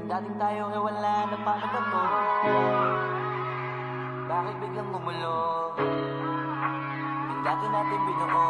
dating tayo ay wala na paano ba to? Bakit biglang gumulo? Yung dati natin binuo,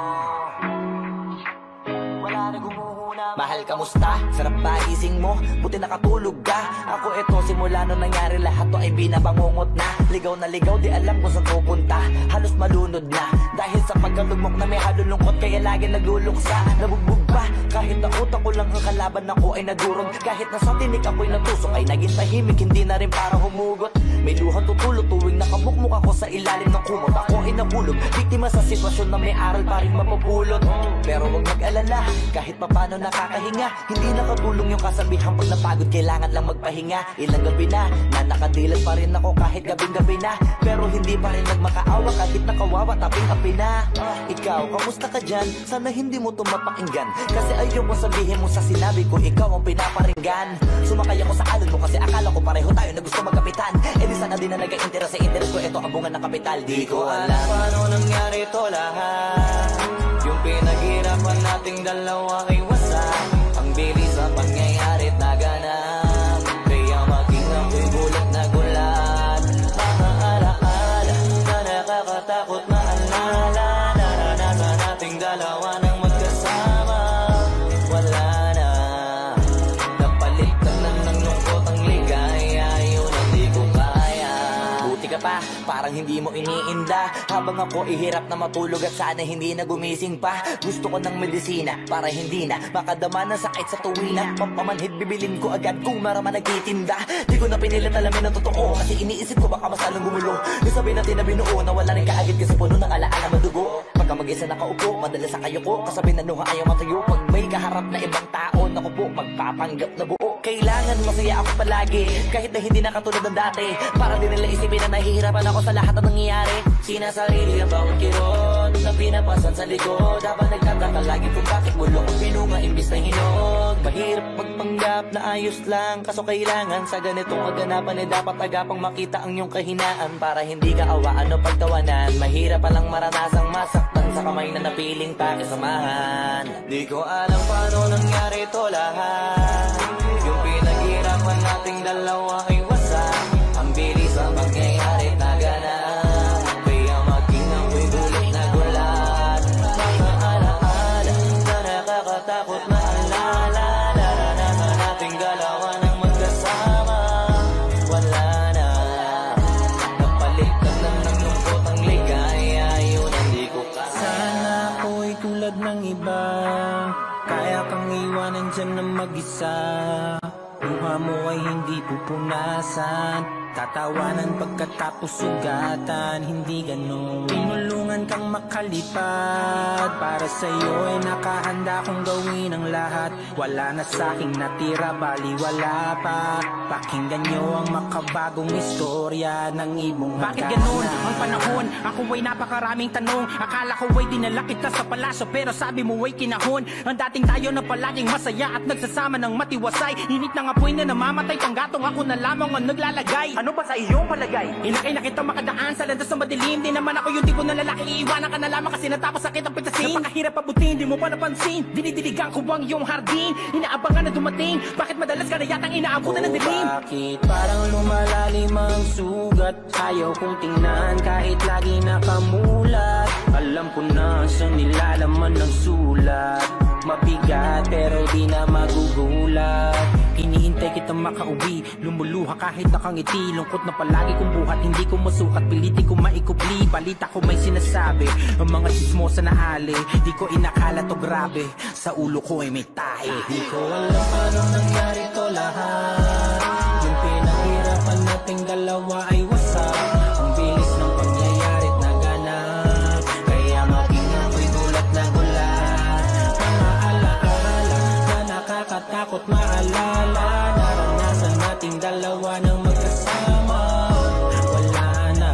wala na gumuhuna. Mahal, kamusta? Sarap ba gising mo? Buti nakatulog ka. Ako eto, simula nung nangyari lahat to ay binabangungot na. Ligaw na ligaw, di alam kung saan pupunta. Halos malunod na dahil sa pagkalugmok na may halulungkot, kaya lagi nagluluksa. Nabugbog pa, kahit ang utak ko lang ang kalaban ako ay nadurog. Kahit nasa tinik ako'y natusok ay naging tahimik, hindi na rin para humugot. May luhang tutulog tuwing nakamukmuk ako sa ilalim ng kumot. Ako ay nahulog, biktima sa sitwasyon na may aral pa rin mapupulot. Pero huwag mag-alala, kahit papano nakakahinga. Hindi nakatulong yung kasabihan, pag napagod kailangan lang magpahinga. Ilang gabi na nakadilat pa rin ako kahit gabing-gabi na. Pero hindi pa rin nagmakaawa kahit nakawawa taping api na. Ikaw, kamusta ka dyan? Sana hindi mo tumapakinggan, kasi ayoko sabihin mo sa sinabi ko ikaw ang pinaparinggan. Sumakay ako sa alon mo kasi akala ko pareho tayo na gusto magkapitan. E di sana din na nag-interes sa interes ko, ito ang bunga ng kapital. Di ko alam paano nangyari to lahat. Yung pinaghirapan nating dalawa ay wasak. Ang bilis sa pangyayari at naganap, kaya maging ako'y gulat na gulat. Mga alaala na nakakatakot maalala, naranasan nating dalawa ng magkasama. Wala na, napalitan na ng lungkot ang ligaya, yun ang di ko kaya. Buti ka pa, parang hindi mo iniinda, habang ako ihirap na matulog at sana hindi na gumising pa. Gusto ko ng medisina para hindi na makadama ng sakit sa tuwina. Pampamanhid bibilin ko agad kung marama nagtitinda. Di ko na pinilit alamin ang totoo, kasi iniisip ko baka masalong gumulo. Nasabi natin na binuo na wala rin kaagad kasi puno ng alaala madugo. Pagka mag-isa nakaupo, madalas sa kayo ko, kasabi na nuha ayaw matayo. Pag may kaharap na ibang tao, naku po, magpapanggap na buo. Kailangan masaya ako palagi, kahit na hindi na katulad ng dati. Para din nila isipin na nahihirapan ako sa lahat ng nangyayari. Sinasarili ang bawat kirot na pinapasan sa likod, habang nagtataka lagi kung bakit bulok ang pinunga imbis na hinog. Mahirap magpanggap na ayos lang, kaso kailangan sa ganitong kaganapan ay dapat agapang makita ang iyong kahinaan, para hindi ka awaan o pagtawanan. Mahirap palang maranasang masaktan sa kamay na napiling pakisamahan. Di ko alam paano nangyari to lahat. Yung pinaghirapan nating dalawa ay wasak. Ang bilis ang pangyayari at naganap, kaya maging ako'y gulat na gulat. Mga alaala na nakakatakot maalala, naranasan nating dalawa ng magkasama. Wala na, napalitan na ng lungkot ang ligaya, yun ang di ko kaya. Sana ako'y tulad ng iba, kaya kang iwanan dyan na mag-isa. Luha mo ay hindi pupunasan, tatawanan pagkatapos sugatan. Hindi ganun, tinulungan kang makalipad. Para sa'yo ay nakahanda kong gawin ang lahat. Wala na sa'king natira, bali wala pa. Pakinggan nyo ang makabagong istorya ng ibong hagana. Bakit ganun ang panahon? Ako ay napakaraming tanong. Akala ko ay dinala kita sa palasyo, pero sabi mo ay kinahon. Ang dating tayo na palaging masaya at nagsasama ng matiwasay. Init ng apoy na namamatay, panggatong ako na lamang ang naglalagay. Ano ba sa iyong palagay? Inakay na kita makadaan sa landas ng madilim. Di naman ako yung tipo na lalaki, iiwanan ka na lamang kasi natapos sakit ang pitasin. Napakahirap pabutin, di mo pa napansin. Dinidiligan ko ang iyong hardin, inaabangan na dumating. Bakit madalas ka na yatang inaabutan ng dilim? Bakit parang lumalalim ang sugat? Ayaw kong tingnan kahit lagi nakamulat. Alam ko na sa nilalaman ng sulat. Mabigat pero di na magugulat. Hinihintay kitang makauwi, lumuluha kahit nakangiti. Lungkot na palagi kong buhat, hindi ko masukat, pilitin ko maikupli. Balita ko may sinasabi, ang mga chismosa na ali. Di ko inakala to grabe, sa ulo ko ay may tahi. Di ko alam paano nangyari to lahat. Yung pinaghirapan nating dalawa ay wasak. Ang bilis ng pangyayari at naganap, kaya maging ako'y gulat na gulat. Mga alaala na nakakatakot maalala, naranasan nating dalawa ng magkasama. Wala na,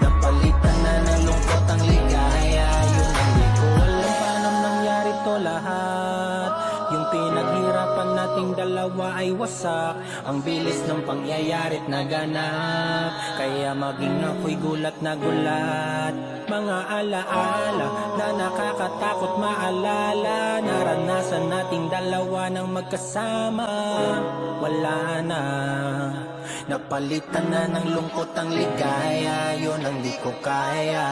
napalitan na ng lungkot ang ligaya. Yun ang di ko alam paano nangyari to lahat. Yung pinaghirapan natin nating dalawa ay wasak. Ang bilis ng pangyayari't naganap, kaya maging ako'y gulat na gulat. Mga alaala na nakakatakot maalala, naranasan nating dalawa ng magkasama. Wala na, napalitan na ng lungkot ang ligaya, yun ang di ko kaya.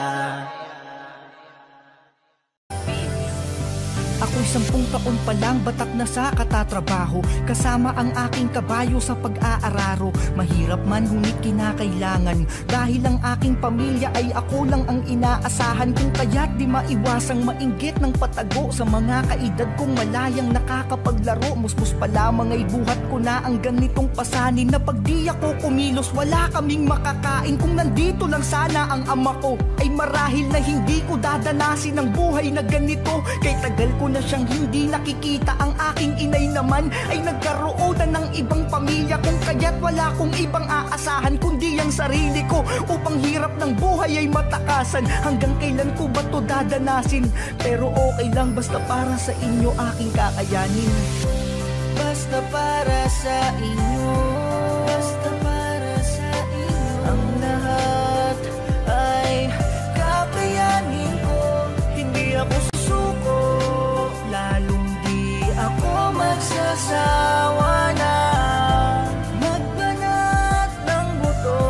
Ako'y 10 taon pa lang, batak na sa katatrabaho, kasama ang aking kabayo sa pag-aararo. Mahirap man ngunit kinakailangan, dahil ang aking pamilya ay ako lang ang inaasahan. Kung kaya't di maiwasang mainggit ng patago sa mga kaedad kong malayang nakakapaglaro. Musmus pa lamang ay buhat ko na ang ganitong pasanin, na pag di ako kumilos wala kaming makakain. Kung nandito lang sana ang ama ko, ay marahil na hindi ko dadanasin ang buhay na ganito. Kay tagal ko na siyang hindi nakikita, ang aking inay naman ay nagkaroon na ng ibang pamilya. Kung kaya't wala kong ibang aasahan kundi ang sarili ko, upang hirap ng buhay ay matakasan. Hanggang kailan ko ba to dadanasin? Pero okay lang, basta para sa inyo aking kakayanin. Basta para sa inyo, basta para sa inyo, ang lahat ay kakayanin ko. Hindi ako susuko, lalong di ako magsasawa na magbanat ng buto,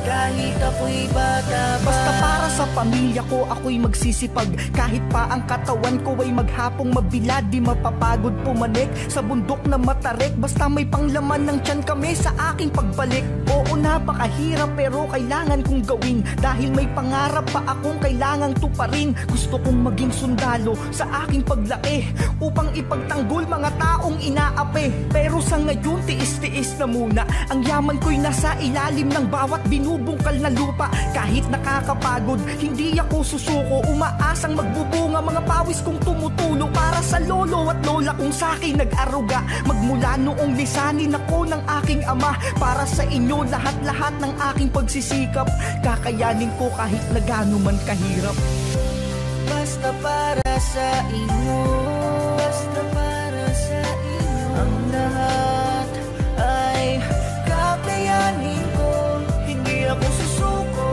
kahit ako'y bata pa. Basta para sa pamilya ko ako'y magsisipag, kahit pa ang katawan ko ay maghapong mabilad. Di mapapagod pumanik sa bundok na matarik, basta may panglaman ng tiyan kami sa aking pagbalik. Oo, napakahirap pero kailangan kong gawin, dahil may pangarap pa akong kailangang tuparin. Gusto kong maging sundalo sa aking paglaki, upang ipagtanggol mga taong inaapi. Pero sa ngayon tiis-tiis na muna, ang yaman ko'y nasa ilalim ng bawat binubungkal na lupa. Kahit nakakapagod, hindi ako susuko, umaasang magbubunga mga pawis kong tumutulong para sa lolo at lola kung sa'kin nag-aruga. Magmula noong lisanin ako ng aking ama, para sa inyo lahat-lahat ng aking pagsisikap, kakayanin ko kahit na gaano man kahirap. Basta para sa inyo, basta para sa inyo, ang lahat ay kakayanin ko. Hindi ako susuko,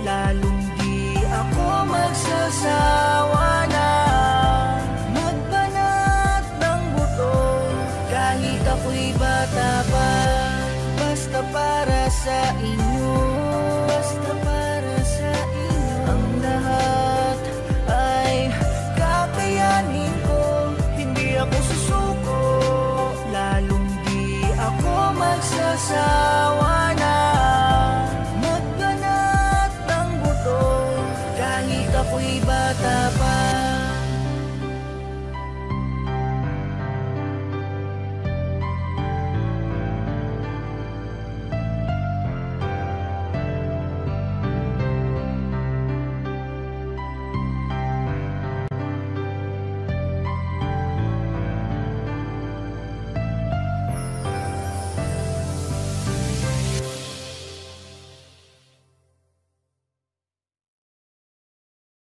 lalong di ako magsasawa na magbanat ng buto, kahit ako'y bata pa. Basta para sa inyo, basta para sa inyo, ang lahat ay kakayanin ko. Hindi ako susuko, lalong di ako magsasawa na magbanat ng buto, kahit ako'y bata pa.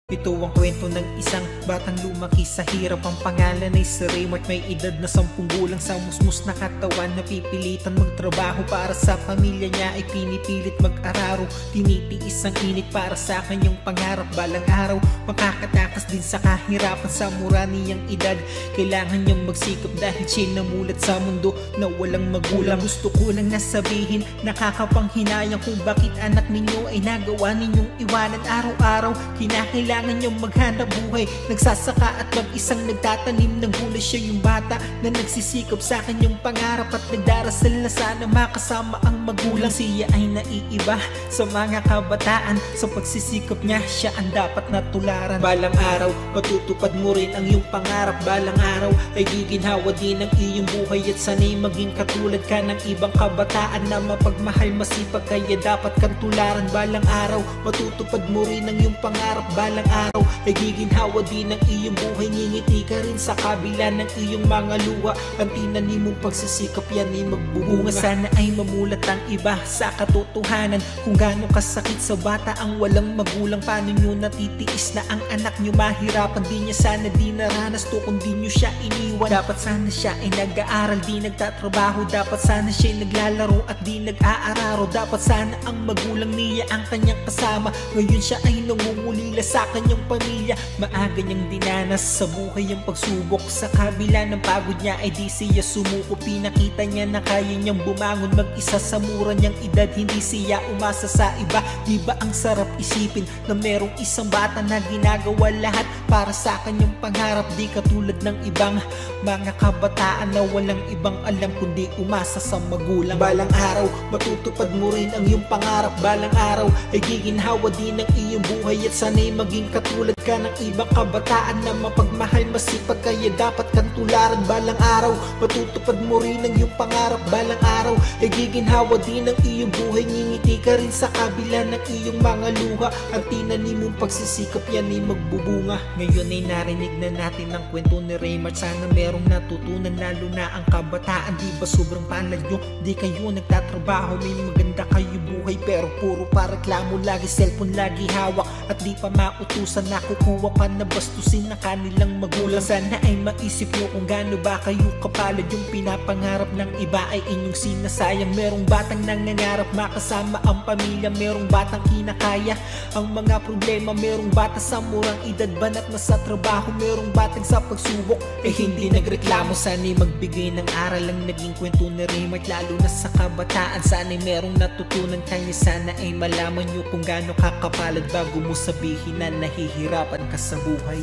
Ito ang kwento ng isang batang lumaki sa hirap. Ang pangalan ay si Raymart, may edad na 10 gulang. Sa musmus na katawan, napipilitan magtrabaho. Para sa pamilya niya ay pinipilit mag-araro. Tinitiis ang init para sa kanyang pangarap. Balang araw, makakatakas din sa kahirapan. Sa mura niyang edad, kailangan niyang magsikap, dahil siya'y namulat sa mundo na walang magulang. Gusto ko lang nasabihin, nakakapanghinayang kung bakit anak ninyo ay nagawa ninyong iwanan. Araw-araw, kinakailangan niyong maghanap buhay, nagsasaka at mag-isang nagtatanim ng gulay. Siya yung bata na nagsisikap sa kanyang pangarap, at nagdarasal na sana makasama ang magulang. Siya ay naiiba sa mga kabataan, sa pagsisikap niya siya ang dapat na tularan. Balang araw, matutupad mo rin ang iyong pangarap. Balang araw ay giginhawa din ang iyong buhay, at sana'y maging katulad ka ng ibang kabataan na mapagmahal, masipag, kaya dapat kang tularan. Balang araw, matutupad mo rin ang iyong pangarap. Balang araw ay giginhawa din ng iyong buhay. Ngingiti ka rin sa kabila ng iyong mga luha. Ang tinanim mong pagsisikap yan ay magbubunga. Sana ay mamulat ang iba sa katotohanan kung gaano kasakit sa bata ang walang magulang. Paano nyo natitiis na ang anak nyo mahirapan? Di niya sana di naranas to kung di nyo siya iniwan. Dapat sana siya ay nag-aaral, di nagtatrabaho. Dapat sana siya naglalaro at di nag-aararo. Dapat sana ang magulang niya ang kanyang kasama. Ngayon siya ay nangungulila sa kanyang pamilya. Maaga niyang dinanas sa buhay ang pagsubok. Sa kabila ng pagod niya ay di siya sumuko. Pinakita niya na kaya niyang bumangon mag-isa sa mura niyang edad. Hindi siya umasa sa iba. Di ba ang sarap isipin na merong isang bata na ginagawa lahat para sa kanyang pangarap? Di katulad ng ibang mga kabataan na walang ibang alam kundi umasa sa magulang. Balang araw matutupad mo rin ang iyong pangarap. Balang araw ay giginhawa din ang iyong buhay. At sana'y maging katulad ka ng ibang kabataan na mapagmahal, masipag, kaya dapat kang tularan. Balang araw matutupad mo rin ang iyong pangarap. Balang araw ay giginhawa din ang iyong buhay. Ngingiti ka rin sa kabila ng iyong mga luha. Ang tinanim mong pagsisikap yan ay magbubunga. Ngayon ay narinig na natin ang kwento ni Raymart. Sana merong natutunan lalo na ang kabataan. Di ba sobrang palad nyo? Di kayo nagtatrabaho, may maganda kayo buhay, pero puro pa reklamo, lagi cellphone lagi hawak. At di pa mautusan na kukuha pa na bastusin na kanilang magulang. Sana ay maisip nyo kung gaano ba kayo kapalad. Yung pinapangarap ng iba ay inyong sinasayang. Merong batang nangangarap makasama ang pamilya. Merong batang kinakaya ang mga problema. Merong bata sa murang edad banat na sa trabaho. Merong batang sa pagsubok eh hindi nagreklamo. Sana'y magbigay ng aral ang naging kwento ni Raymart, lalo na sa kabataan. Sana'y merong natutunan kanya. Sana ay malaman nyo kung gaano kakapalad bago mo sabihin na nahihirapan ka sa buhay.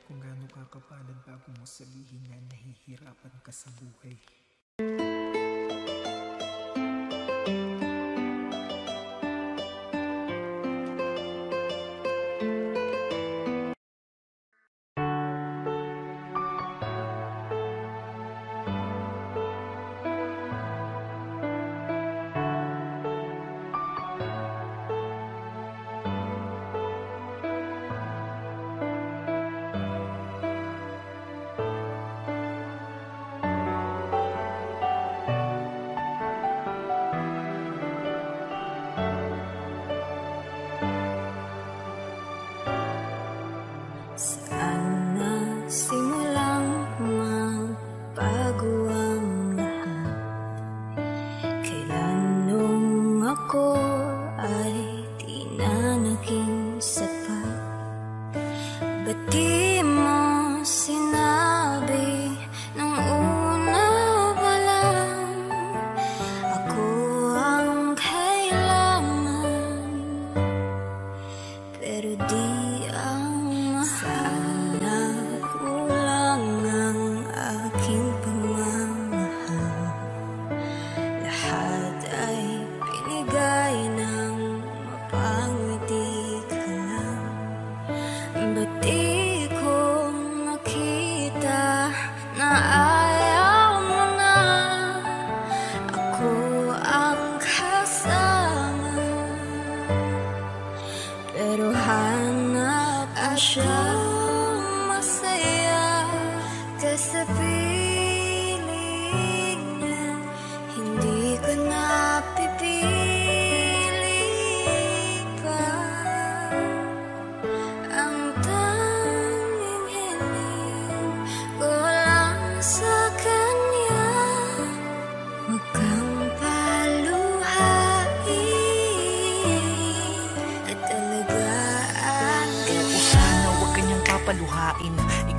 Kung gaano kakapalad bago mo sabihin na nahihirapan ka sa buhay.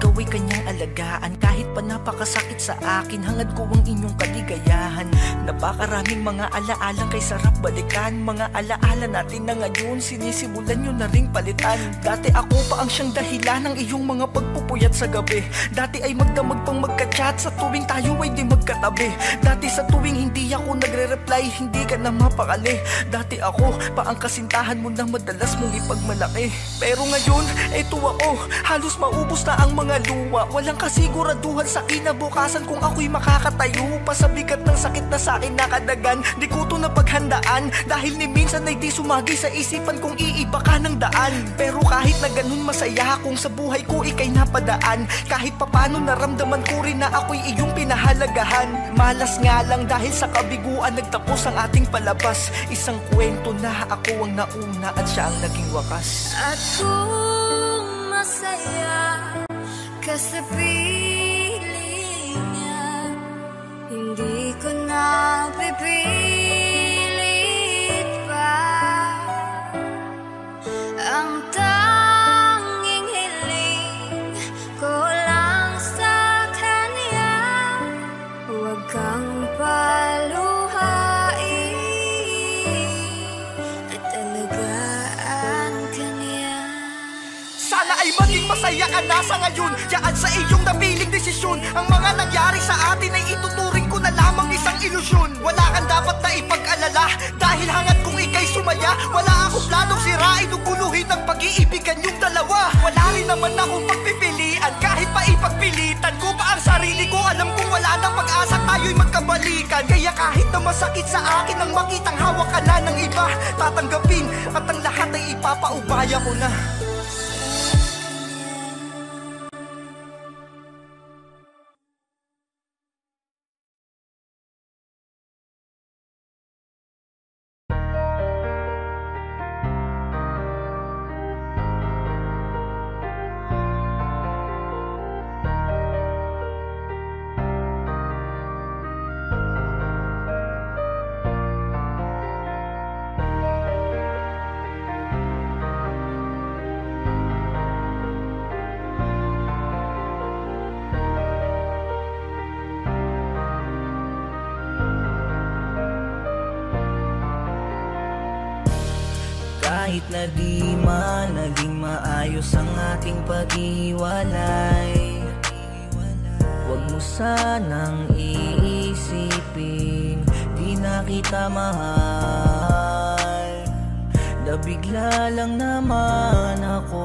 Ikaw ay kanyang alagaan kahit pa napakasakit sa akin. Hangad ko ang inyong kaligayahan. Napakaraming mga alaalang kay sarap balikan. Mga alaala natin na ngayon sinisimulan nyo na ring palitan. Dati ako pa ang siyang dahilan ng iyong mga pagpupuyat sa gabi. Dati ay magdamag pang magka-chat sa tuwing tayo ay di magkatabi. Dati sa tuwing hindi ako nagre-reply, hindi ka na mapakali. Dati ako pa ang kasintahan mo na madalas mong ipagmalaki. Pero ngayon, eto ako, halos maubos na ang mga luwa. Walang kasiguraduhan sa kinabukasan kung ako'y makakatayo pa sa bigat ng sakit na sa'kin nakadagan. Di ko to napaghandaan dahil ni minsan ay di sumagi sa isipan kung iiba ka ng daan. Pero kahit na ganun masaya kung sa buhay ko ika'y napadaan. Kahit papano naramdaman ko rin na ako'y iyong pinahalagahan. Malas nga lang dahil sa kabiguan nagtapos ang ating palabas. Isang kwento na ako ang nauna at siya ang naging wakas. At kung masaya ka sa piling niya, hindi ko na pipilit pa. Ang tanging hiling ko lang sa kanya, huwag kang paluhain at alagaan ka niya. Sana ay maging masaya ka na sa ngayon, yaan sa iyong napiling desisyon. Ang mga nangyari sa atin ay ituturing ko na lamang isang ilusyon. Wala kang dapat na ipag-alala dahil hangad kung ika'y sumaya. Wala akong planong sirain o guluhin ang pag-iibigan yung dalawa. Wala rin naman akong pagpipilian kahit pa ipagpilitan ko pa ang sarili ko. Alam kong wala nang pag-asa tayo'y magkabalikan. Kaya kahit na masakit sa akin ang makitang hawak ka na ng iba, tatanggapin at ang lahat ay ipapaubaya ko na. Kahit na di man naging maayos ang ating paghiwalay, huwag mo sanang iisipin di na kita mahal. Nabigla lang naman ako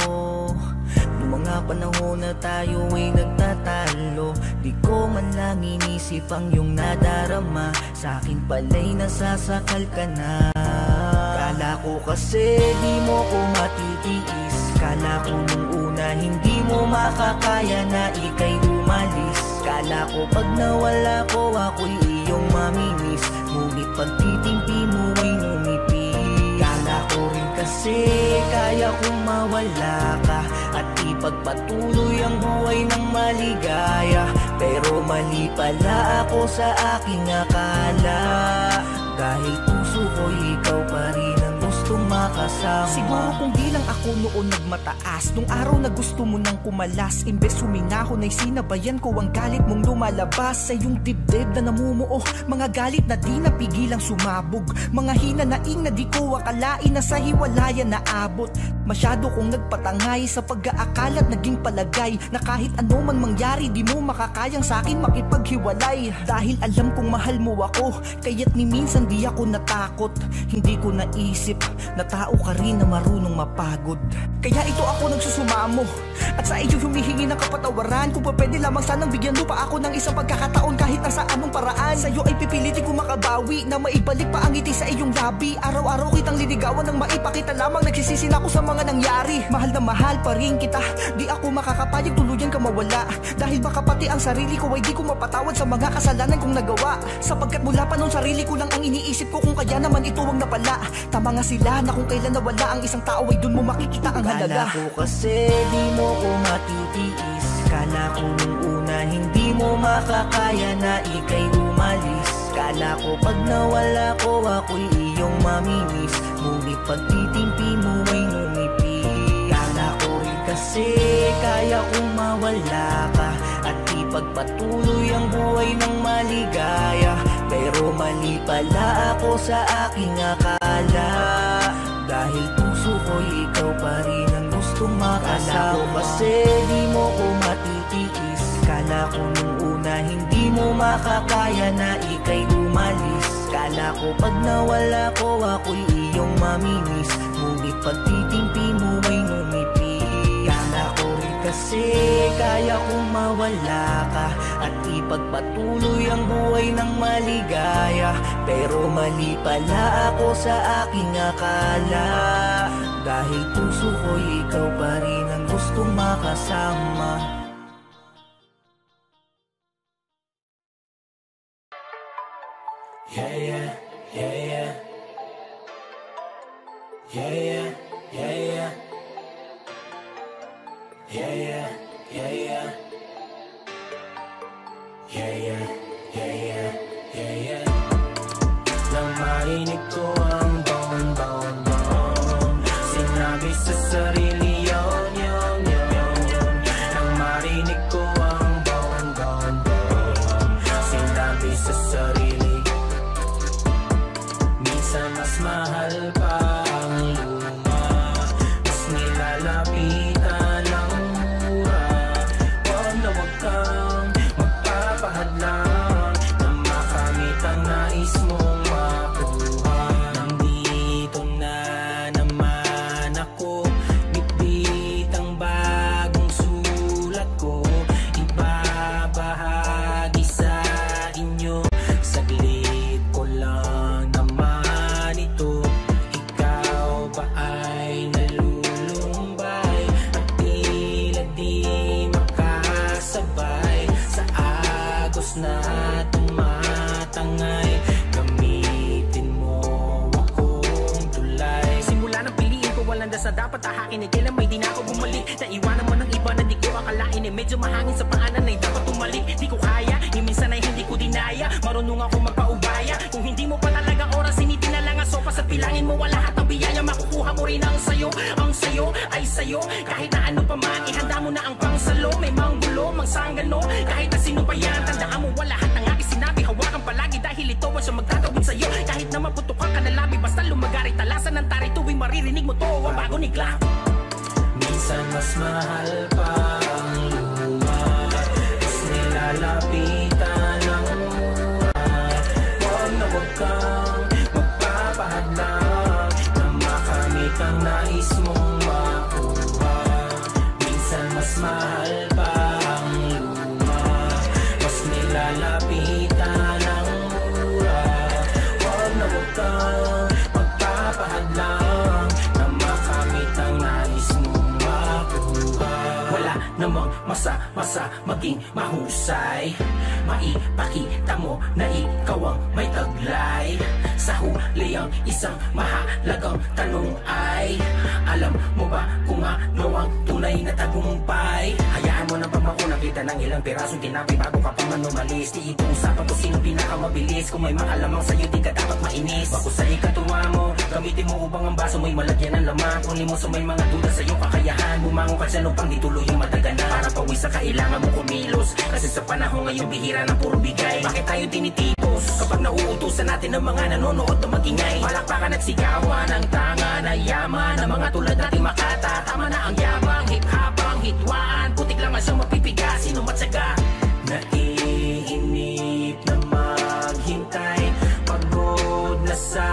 noong mga panahon na tayo ay nagtatalo. Di ko man lang inisip ang iyong nadarama, sa akin pala'y nasasakal ka na. Kala ko kasi di mo ko matitiis, kala ko nung una hindi mo makakaya na ika'y umalis. Kala ko pag nawala ko ako'y iyong mamimiss, ngunit pagtitimpi mo ay ngumiti. Kala ko rin kasi kaya kong mawala ka at ipagpatuloy ang buhay ng maligaya. Pero mali pala ako sa aking akala, dahil puso ko'y ikaw pa rin ang gustong makasama. Siguro kung di lang ako noon nagmataas, nung araw na gusto mo nang kumalas, imbes huminahon ay sinabayan ko ang galit mong lumalabas sa iyong dibdib na namumuo. Mga galit na di napigilang sumabog, mga hinanaing na di ko akalain na sa hiwalayan na abot. Masyado kong nagpatangay sa pag-aakala at naging palagay na kahit ano man mangyari di mo makakayang sa akin makipaghiwalay. Dahil alam kong mahal mo ako, kaya't ni minsan di ako natakot. Hindi ko naisip na tao ka rin na marunong mapagod. Kaya ito ako nagsusumamo at sa iyo humihingi ng kapatawaran. Kung pa pwede lamang sanang bigyan mo pa ako ng isang pagkakataon kahit na sa anong paraan. Sa iyo ay pipilitin ko makabawi na maibalik pa ang ngiti sa iyong labi. Araw-araw kitang linigawan ng maipakita lamang nagsisisin ako sa mga nangyari. Mahal na mahal pa rin kita, di ako makakapayag tuluyan ka mawala. Dahil baka pati ang sarili ko ay di ko mapatawad sa mga kasalanan kong nagawa. Sapagkat mula pa noon sarili ko lang ang iniisip ko, kung kaya naman ito wag na pala. Tama nga sila na kung kailan nawala ang isang tao ay dun mo makikita ang halaga. Kala ko kasi di mo ko matitiis, kala ko nung una hindi mo makakaya na ika'y umalis. Kala ko pag nawala ko ako'y iyong mamimiss, ngunit pagtitimpi mo ay ngumiti. Kala ko rin kasi kaya kong mawala ka at ipagpatuloy ang buhay ng maligaya. Pero mali pala ako sa aking akala, dahil puso ko'y ikaw pa rin ang gustong makasama. Kala ko kasi di mo ko matitiis, kala ko nung una hindi mo makakaya na ika'y umalis. Kala ko pag nawala ko ako'y iyong mamimiss, ngunit pagtitimpi mo ay ngumiti. Kala ko rin Kasi kaya kong mawala ka at ipagpatuloy ang buhay ng maligaya. Pero mali pala ako sa aking akala, dahil puso ko'y ikaw pa rin ang gustong makasama. Yeah, yeah, yeah, yeah. Yeah, yeah, yeah, yeah. Yeah, yeah, yeah, yeah. Yeah, yeah, yeah, yeah, yeah, yeah. Nang marinig ko ang bone, bone, bone, sinabi sa sarili yon, yon, yon, yon. Nang marinig ko ang bone, bone, bone, sinabi sa sarili, minsan mas mahal pa ang luma, mas nilalapitan ng mura. Wag na wag kang magpapahadlang na makamit ang nais mong makuha. Nandito na naman ako, bitbit ang bagong sulat ko, ibabahagi sa inyo. Saglit ko lang naman ito. Ikaw ba ay nalulumbay at tila di makasabay sa agos na tumatangay? Gamitin mo akong tulay. Simula ng piliin ko walang das na dapat ahakin, eh kailan may di na ako bumalik. Naiwanan mo ng iba na di ko akalain, eh medyo mahangin sa paanan ay dapat tumalik. Di ko kaya, minsan ay hindi ko dinaya, marunong ako magpaubaya. Kung hindi mo pa talaga oras, sinitin na lang ang sopas at pilangin mo wala lahat ng biyaya. Makukuha mo rin ang sayo ay sayo. Kahit na ano pa man, ihanda mo na ang pangsalo. May manggulo, mangsanggano, kahit na sino pa yan. Tandaan mo wala lahat ng aking sinabi, hawakan palagi dahil ito ang siyang magtatawid sa'yo. Kahit na maputukan ka na labi, basta lumagari, talasan ng tari tuwing maririnig mo to ang bago nigla. Minsan mas mahal pa ang luma, mas nilalapitan ng mura. Wag na wag kang magpapahadlang na makamit ang nais mong makuha. Minsan mas mahal pa ang luma, mas nilalapitan ng mura. Wag na wag kang magpapahadlang na makamit ang nais mong makuha. Wala namang masa maging mahusay, maipakita mo na ikaw ang may taglay. Sa huli ang isang mahalagang tanong ay, alam mo ba kung ano ang tunay na tagumpay? Hayaan mo na pagmakunan kita ng ilang pirasong tinapay bago ka pa man umalis. Di ito usapan kung sino pinakamabilis. Kung may maalamang sa'yo di ka dapat mainis. Bago sa ikatuwa mo, gamitin mo upang ang baso mo'y malagyan ng laman. Kunin mo sa may mga duda sa iyong kakayahan. Bumangon ka sa lupang di tuloy yung madaganan. Para pawis sa kailangan mo kumilos, kasi sa panahon ngayon bihira ng puro bigay. Bakit tayo tinitipos kapag nauutusan natin ng mga nanonood na magingay? Palakpakan at sigawan ang tanga na yaman ng mga tulad nating Makata. Tama na ang yabang, hip-hop ang hitwaan. Putik lang ang siyang mapipiga, sino matyaga? Naiinip na maghintay, pagod na sa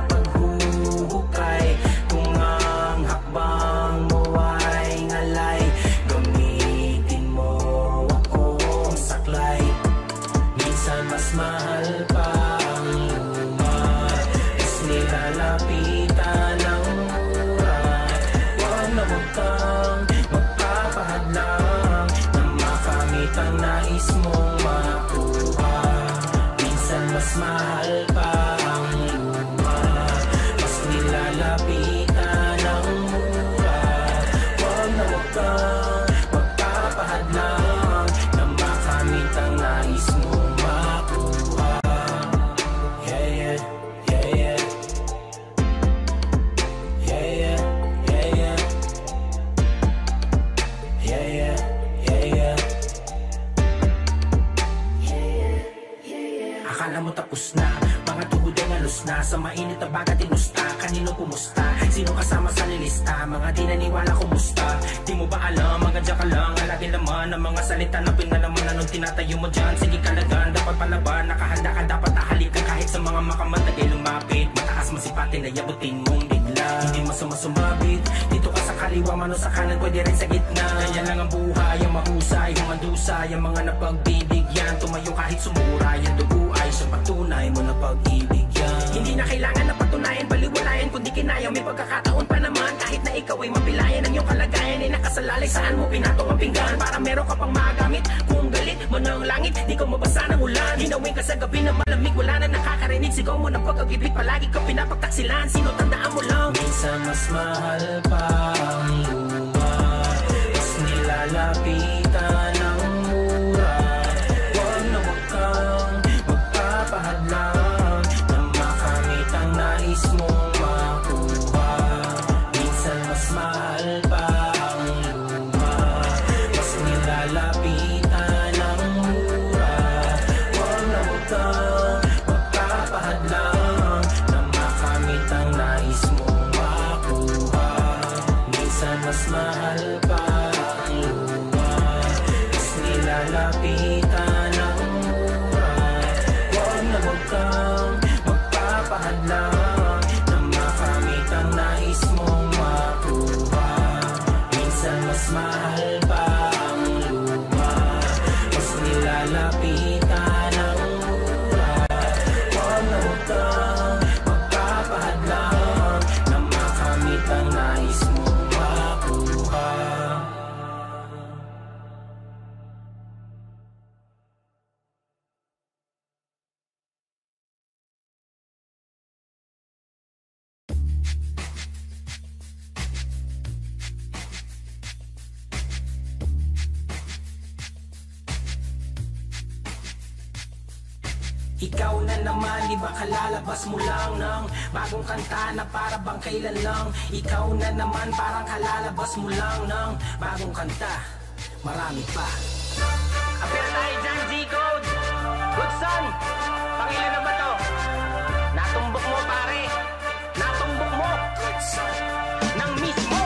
paghuhukay. Kung ang hakbang mo ay ngalay, gamitin mo akong saklay. Minsan mas mahal pa ang luma, mas nilalapitan ng mura. Wag na wag kang magpapahadlang na makamit ang nais mong makuha. Minsan mas mahal pa ang luma, mas nilalapitan ng mura. Wag na wag kang magpapahadlang na makamit ang nais mong makuha. Yeah, yeah, yeah, yeah. Yeah, yeah, yeah, yeah. Yeah, yeah, yeah, yeah. Akala mo tapos na, mga tuhod ay nalus na. Sa mainit na baga tinusta, kanino pumusta? Sino kasama sa nilista? Mga di naniwala kumusta? Di mo ba alam, magadya ka lang. Alagin naman ang mga salita na pinalaman. Anong tinatayo mo dyan? Sige kalagan, dapat palaban. Nakahanda ka, dapat ahalik ka kahit sa mga makamatagay lumapit. Mataas masipatin na yabutin mong bigla. Hindi masama sumabit, dito ka sa kaliwa kaliwa man o sa kanan, pwede rin sa gitna. Ganyan lang ang buhay, ang mahusay, humandusay, ang mga napagbibigyan. Tumayo kahit sumura, yung dugo ay sa patunay mo na pag-ibigyan. Hindi na kailangan na patunayan, baliwalayan, kundi kinaya. May pagkakataon pa naman, kahit na ikaw ay mapilayan. Ang iyong kalagayan ay nakasalalay, saan mo pinatong ang pinggan. Para meron ka pang magamit, kung galit mo ng langit, di ko mabasa ng ulan. Hinawin ka sa gabi na malamig, wala na nakakarinig. Sigaw mo ng pagkagibit, palagi ka pinapagtaksilan. Sino tandaan mo lang? Minsan mas mahal pa ang luha, mas nilalapitan ng mura. Huwag na huwag kang magpapahadlang na makamit ang nais mong makuha. Minsan mas mahal pa ang luha, mas nilalapitan ng mura. Huwag na huwag kang magpapahadlang na makamit ang nais mong makuha. Minsan mas mahal pa ang luha, mas nilalapitan ng mura. Huwag na huwag kang magpapahadlang na makamit ang nais mong makuha. Minsan mas mahal pa ang luha, mas nilalapitan ng mura. Huwag na huwag kang magpapahadlang na makamit ang nais mong makuha. Ikaw na naman, di ba kalalabas mo lang ng bagong kanta na para bang kailan lang. Ikaw na naman, parang kalalabas mo lang ng bagong kanta. Marami pa. Appear tayo dyan, G-Code. Good son, pangilan na ba to? Natumbok mo pare, natumbok mo. Good son, nang mismo.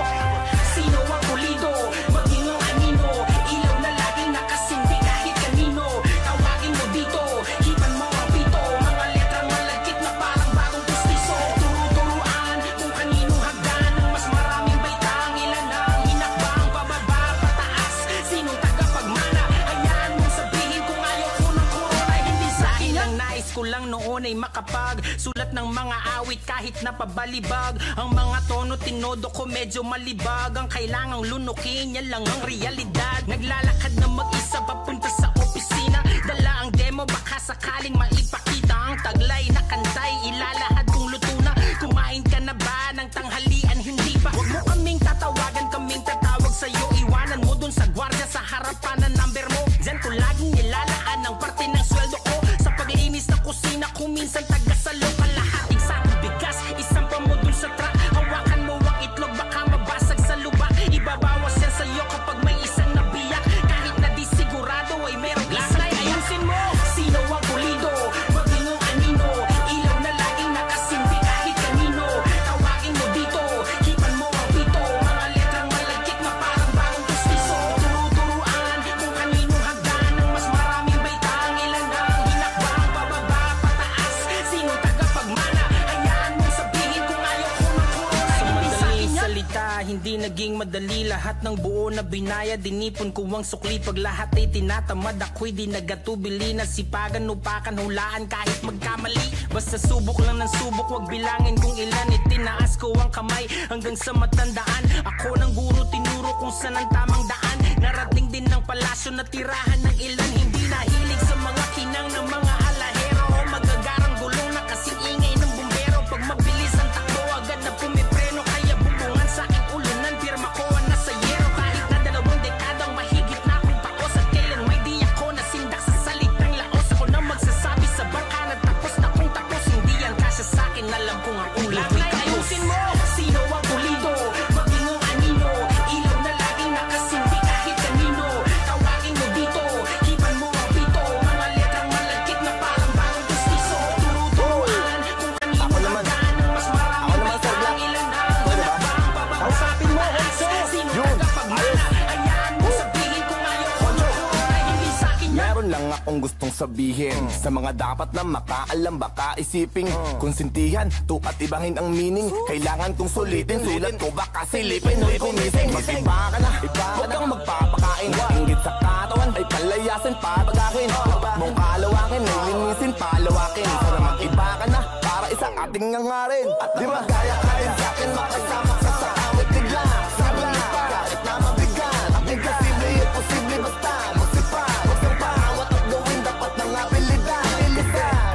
Sino ang pulido, maging ang anino. Ilaw na laging nakasindi kahit kanino. Tawagin mo dito, hipan mo ang pito. Mga letrang malagkit na parang bagong pustiso. Turu-turuan kung kaninong hagdan ng mas maraming baitang. Ilan ang hinakbang pababa, pataas. Sinong tagapagmana? Hayaan mong sabihin kung ayaw ko ng corona. Hindi sa akin ang nais ko lang noon ay makapag sulat ng mga awit kahit napabalibag. Ang mga tono tinodo ko medyo malibag. Ang kailangang lunukin, yan lang ang realidad. Naglalakad na mag-isa papunta sa opisina. Dala ang demo, baka sakaling maipakita ang taglay na kantay. Ilalahad kung luto na. Kumain ka na ba ng tanghalian? Hindi pa. Huwag mo kaming tatawagan, kaming tatawag sa'yo. Iwanan mo dun sa gwardiya sa harapan ng number mo. Diyan ko laging nilalaan ang parte ng sweldo ko sa paglinis ng kusina. Kung minsan tagasalo ka lahat, isang bigas, isang pa mo dun sa truck. Hawakan mo ang itlog, baka mabasag sa lubak. Ibabawas yan sa'yo kapag may isang nabiyak. Kahit na di sigurado ay merong isang ayusin mo. Sino ang pulido, maging ang anino. Ilaw na laging nakasindi kahit kanino. Tawagin mo dito, hipan mo ang pito. Mga letrang malagkit na parang bagong pustiso. Turu-turuan kung kaninong hagdan ng mas maraming baitang. Ilan ang hinakbang pababa, pataas. Sinong tagapagmana? Hayaan mong sabihin kung ayaw ko ng corona. Hindi sa akin yan. Salita, hindi naging madali. Lahat ng buo na binaya, dinipon ko ang sukli. Pag lahat ay tinatamad, ako'y di nagatubili. Nasipagan, upakan, hulaan kahit magkamali. Basta subok lang ng subok, wag bilangin kung ilan. Itinaas ko ang kamay hanggang sa matandaan. Ako ng guro, tinuro kung saan ang tamang daan. Narating din ng palasyo na tirahan ng ilan. Hindi nahilig sa mga kinang ng mga alahero. O magagarang gulong na kasing ingay ng bumbero. Pag mabilis ang takbo, agad na pumipreno. Kaya bubungan sa aking ulunan, pirma ko ang nasa yero. Kahit na 2 dekadang mahigit na akong paos. At kailan may di ako nasindak sa salitang laos. Ako na magsasabi sa bangka na tapos na kung tapos. Hindi yan kasya sa akin, alam kong ang ulo ko'y kapos. Ayusin mo, sino ang pulido, maging ang anino. Ilaw na laging nakasindi kahit kanino. Tawagin mo dito, hipan mo ang pito. Mga letra sabihin sa mga dapat na makaalam, baka isiping konsintihan, to at ibangin ang meaning. Kailangan kong sulitin, sulat ko baka silipin. Hoy kumising, mag-iba ka na, huwag kang magpapakain. Inggit sa katawan ay palayasin, papagakin. Mong kalawakin, ay linisin, palawakin. Para mag-iba ka na, para isa ating ngangarin. At di ba kaya sa'kin makasama ka sa awit bigla. Sabi niya pa, kahit na mabigat, ang imposible ay posible basta magsipag. Magsampawat at gawin dapat ng abilidad.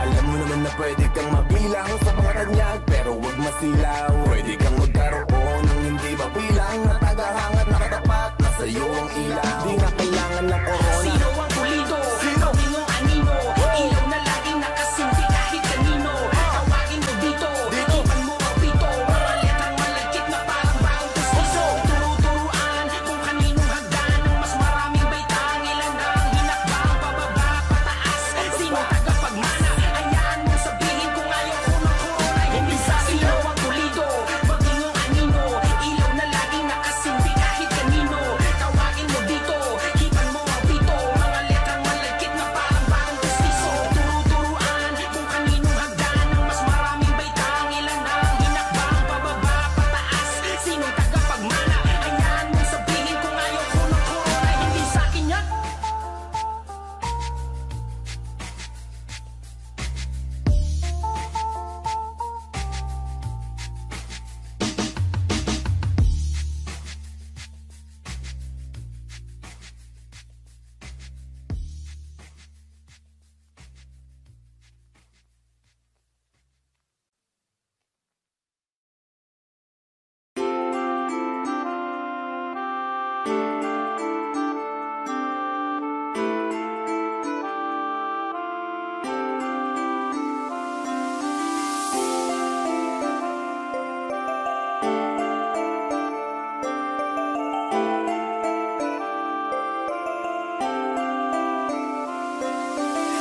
Alam mo naman na pwede kang mabilang sa mga tanyag, pero huwag masilaw. Pwede kang magkaroon ng hindi mabilang na tagahangat na katapat na sa'yo ang ilaw. Di na kailangan ng corona. Sino ang pulido? Sino? Ang anino? Ilaw na laging nakasinti kahit kanino. Tawagin mo dito, ipan mo ang pito. Mga letrang malagkit na parang bagong pustiso. Turu-turuan kung kaninong hagdan ng mas maraming baitang. Ilan ang hinakbang pababa, pataas. Sino tagapagmana? Hayaan mong sabihin kung ayaw ko ng corona. Hindi sa sino ang pulido? Maging ang anino? Ilaw na laging nakasinti kahit kanino. Tawagin mo dito, ipan mo ang pito. Mga letrang malagkit na parang bagong pustiso. Turu-turuan kung kaninong hagdan ng mas maraming baitang. Ilan ang hinakbang pababa, pataas. Sino tagapagmana? Hayaan mong sabihin kung ayaw ko ng corona. Hindi sa akin yan.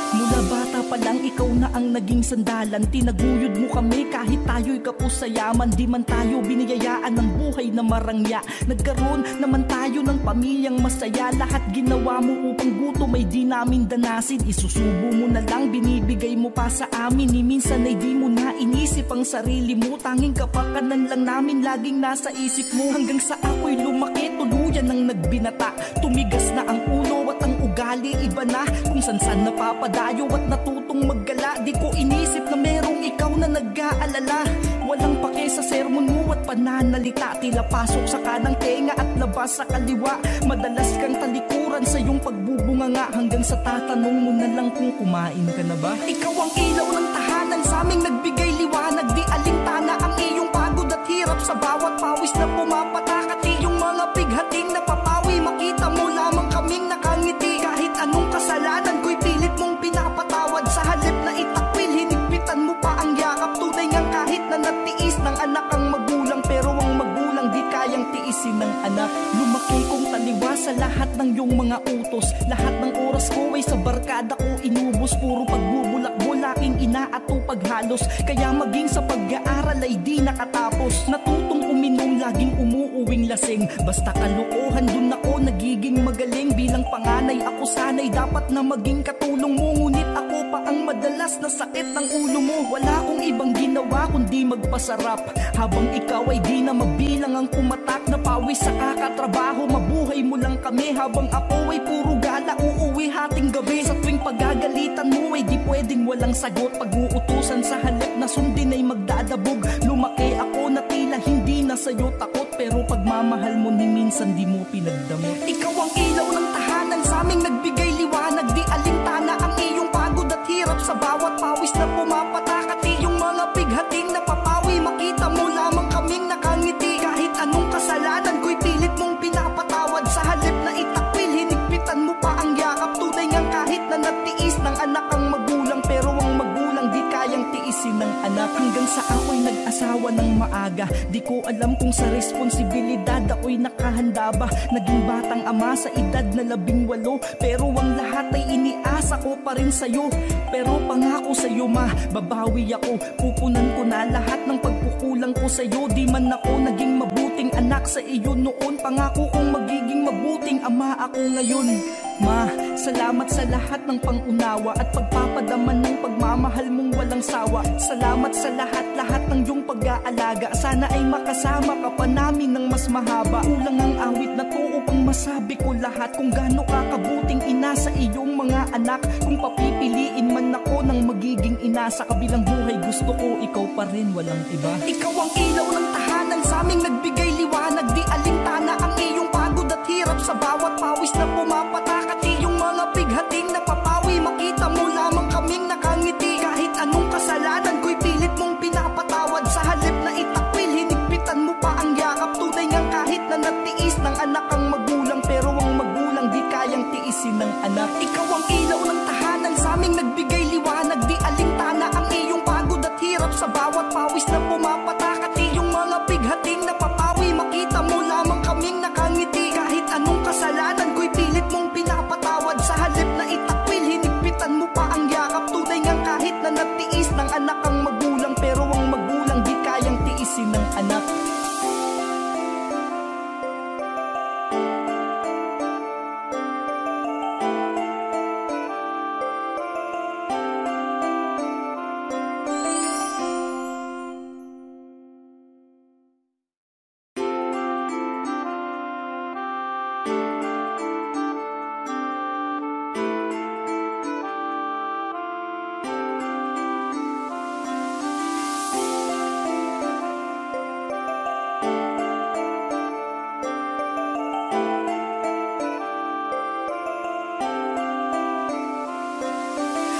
Mula bata pa lang ikaw na ang naging sandalan. Tinaguyod mo kami kahit tayo'y kapos sa yaman. Di man tayo biniyayaan ng buhay na marangya. Nagkaroon naman tayo ng pamilyang masaya. Lahat ginawa mo upang gutom ay di namin danasin. Isusubo mo na lang, binibigay mo pa sa amin. Ni minsan ay di mo na inisip ang sarili mo. Tanging kapakanan lang namin laging nasa isip mo. Hanggang sa ako'y lumaki, tuluyan ang nagbinata. Tumigas na ang ulo at ang ugali iba na. Kung san-san napapadayo at natutong maggala. Di ko inisip na merong ikaw na nag-aalala. Walang pake sa sermon mo at pananalita. Tila pasok sa kanang tenga at labas sa kaliwa. Madalas kang talikuran sa iyong pagbubunganga. Hanggang sa tatanong mo na lang kung kumain ka na ba. Ikaw ang ilaw ng tahanan, sa aming nagbigay liwanag. Di alintana ang iyong pagod at hirap sa bawat pawis na pumapatak. At iyong mga pighating na papawi, makita mo lamang kaming nakangiti. Kahit anong kasalanan ko'y pilit mong pinapatawad. Sa halip na itakwil, hinigpitan mo pa ang yakap. Tunay ngang kahit na natiis ng anak ang magulang, pero ang magulang di kayang tiisin ng anak. Lumaki kong taliwa sa lahat ng iyong mga utos. Lahat ng oras ko ay sa barkada ko inubos. Puro pagbubulak-bulaking inaatupag paghalos. Kaya maging sa pag-aaral ay di nakatapos. Natutong uminom, laging umuuwing lasing. Basta kalokohan, dun ako nagiging magaling. Bilang panganay ako sana'y dapat na maging katulong mo. Ngunit ako pa ang madalas na sakit ng ulo mo. Wala akong ibang ginawa kundi magpasarap. Habang ikaw ay di na mabilang ang pumatak na pawis sa kakatrabaho. Mabuhay mo lang kami habang ako ay puro gala. Uuwi hating gabi. Sa tuwing pagagalitan mo ay di pwedeng walang sagot. Pag-uutusan sa halip na sundin ay magdadabog. Lumaki ako na tila hindi na sa'yo takot. Pero pagmamahal mo ni minsan di mo pinagdamot. Ikaw ang ilaw ng tahanan, sa aming nagbigay liwanag. Di alintana ang iyong pagod at hirap sa bawat pawis na pumapatak. At iyong mga pighating na papawi, makita mo lamang kaming nakangiti. Kahit anong kasalanan ko'y pilit mong pinapatawad. Sa halip na itakwil, hinigpitan mo pa ang yakap. Tunay ngang kahit na natiis ng anak ang magulang, pero ang magulang di kayang tiisin tiisin ng anak. Hanggang sa ako'y nag-asawa ng maaga, di ko alam kung sa responsibilidad ako'y nakahanda ba. Naging batang ama sa edad na 18, pero ang lahat ay iniasa ko pa rin sa'yo. Pero pangako sa'yo ma, babawi ako, pupunan ko na lahat ng pagkukulang ko sa'yo. Di man ako naging mabuting anak sa iyo noon, pangako kong magiging mabuting ama ako ngayon. Ma, salamat sa lahat ng pangunawa at pagpapadaman ng pagmamahal mong walang sawa. Salamat sa lahat-lahat ng iyong pag-aalaga. Sana ay makasama ka pa namin ng mas mahaba. Kulang ang awit na to upang masabi ko lahat kung gaano ka kabuting ina sa iyong mga anak. Kung papipiliin man ako ng magiging ina sa kabilang buhay, gusto ko ikaw pa rin, walang iba. Ikaw ang ilaw ng tahanan sa aming nagbigay liwanag. Di alintana ang iyong pagod at hirap sa bawat pawis na pumapatak. At iyong mga bighating napapawi, makita mo lamang kaming nakangiti. Kahit anong kasalanan ko'y pilit mong pinapatawad. Sa halip na itakwil, hinigpitan mo pa ang yakap. Tunay ngang kahit na natiis ng anak ang magulang, pero ang magulang di kayang tiisin ng anak. Ikaw ang ilaw ng tahanan sa aming nagbigay liwanag. Di alintana ang iyong pagod at hirap sa bawat pawis na pumapatak. At iyong mga bighating napapawi, makita mo lamang kaming nakangiti. Kahit anong kasalanan ko'y pilit mong pinapatawad. Sa halip na itakwil, hinigpitan mo pa ang yakap. Tunay ngang kahit na natiis ng anak ang magulang, pero ang magulang di kayang tiisin ng anak.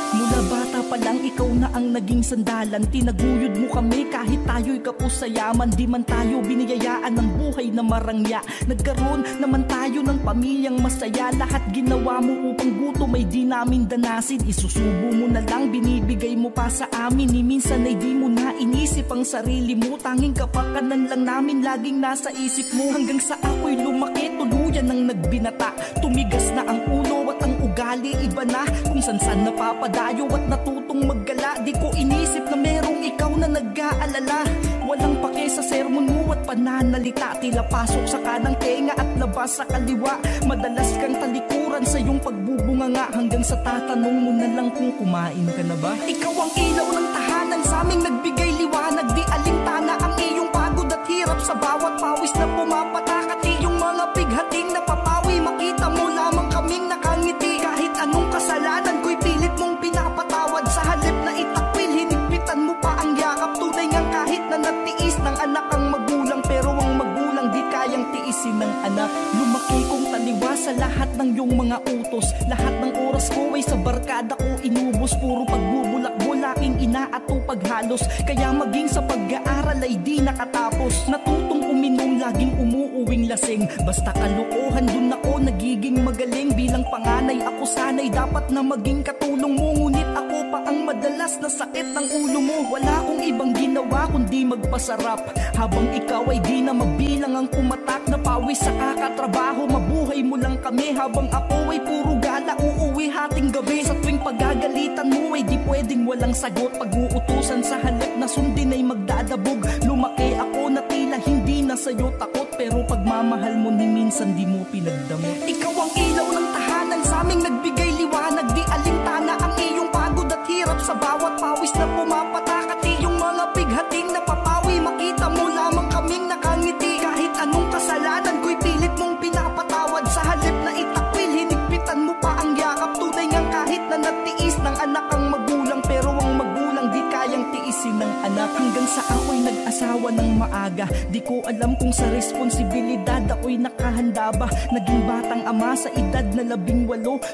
Mula bata pa lang ikaw na ang naging sandalan. Tinaguyod mo kami kahit tayo'y kapos sa yaman. Di man tayo biniyayaan ng buhay na marangya. Nagkaroon naman tayo ng pamilyang masaya. Lahat ginawa mo upang gutom ay di namin danasin. Isusubo mo na lang, binibigay mo pa sa amin. Ni minsan ay di mo na inisip ang sarili mo. Tanging kapakanan lang namin laging nasa isip mo. Hanggang sa ako'y lumaki, tuluyan ng nagbinata. Tumigas na ang ulo at ang ugali iba na. Kung san-san napapadayo at natutong maggala. Di ko inisip na merong ikaw na nag-aalala. Walang pake sa sermon mo at pananalita. Tila pasok sa kanang tenga at labas sa kaliwa. Madalas kang talikuran sa iyong pagbubunganga. Hanggang sa tatanong mo na lang kung kumain ka na ba. Ikaw ang ilaw ng tahanan sa aming nagbigay liwanag. Di alintana ang iyong pagod at hirap sa bawat pawis na pumapatak. At iyong mga bighating napapawi, makita mo lamang kaming nakangiti. Kahit anong kasalanan ko'y pilit mong pinapatawad. Sa halip na itakwil, hinigpitan mo pa ang yakap. Tunay ngang kahit na natiis ng anak ang magulang, pero ang magulang di kayang tiisin ng anak. Lumaki kong taliwa sa lahat ng iyong mga utos. Lahat ng oras ko ay sa barkada ko inubos. Puro pagbubulak-bulaking ina at paghalos. Kaya maging sa pag-aaral ay di nakatapos. Natutong uminom, laging umuuwing lasing. Basta kalukuhan dun ako nagiging magaling. Bilang panganay ako sana'y dapat na maging katulong mo. Ngunit ako pa ang madalas na sakit ng ulo mo. Wala akong ibang ginawa kundi magpasarap. Habang ikaw ay di na mabilang ang pumatak. Na pawis sa kakatrabaho, mabuhay mo lang kami. Habang ako ay puro gala, uuwi hating gabi. Sa tuwing pagagalitan mo ay di pwedeng walang sagot. Pag-uutusan sa halip na sundin ay magdadabog. Lumaki ako na tila hindi na sa'yo takot. Pero pagmamahal mo ni minsan di mo pinagdamot. Ikaw ang ilaw ng tahanan sa aming nagbigay liwanag. Di alintana ang iyong pagod at hirap sa bawat pawis na pumapatak. At iyong mga bighating napapawi, makita mo lamang kaming nakangiti. Kahit anong kasalanan ko'y pilit mong pinapatawad. Sa halip na itakwil, hinigpitan mo pa ang yakap. Tunay ngang kahit na natiis ng anak ang magulang, pero ang magulang di kayang tiisin ng anak. Hanggang sa ako'y nag-asawa ng maaga, di ko alam kung sa responsibilidad ako'y nakahanda ba. Naging batang ama sa edad na 18,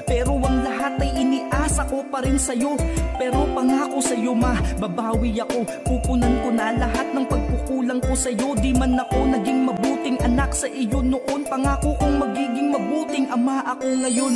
pero ang lahat ay iniasa ko pa rin sa'yo. Pero pangako sa'yo ma, babawi ako, pupunan ko na lahat ng pagkukulang ko sa'yo. Di man ako naging mabuting anak sa iyo noon, pangako kong magiging mabuting ama ako ngayon.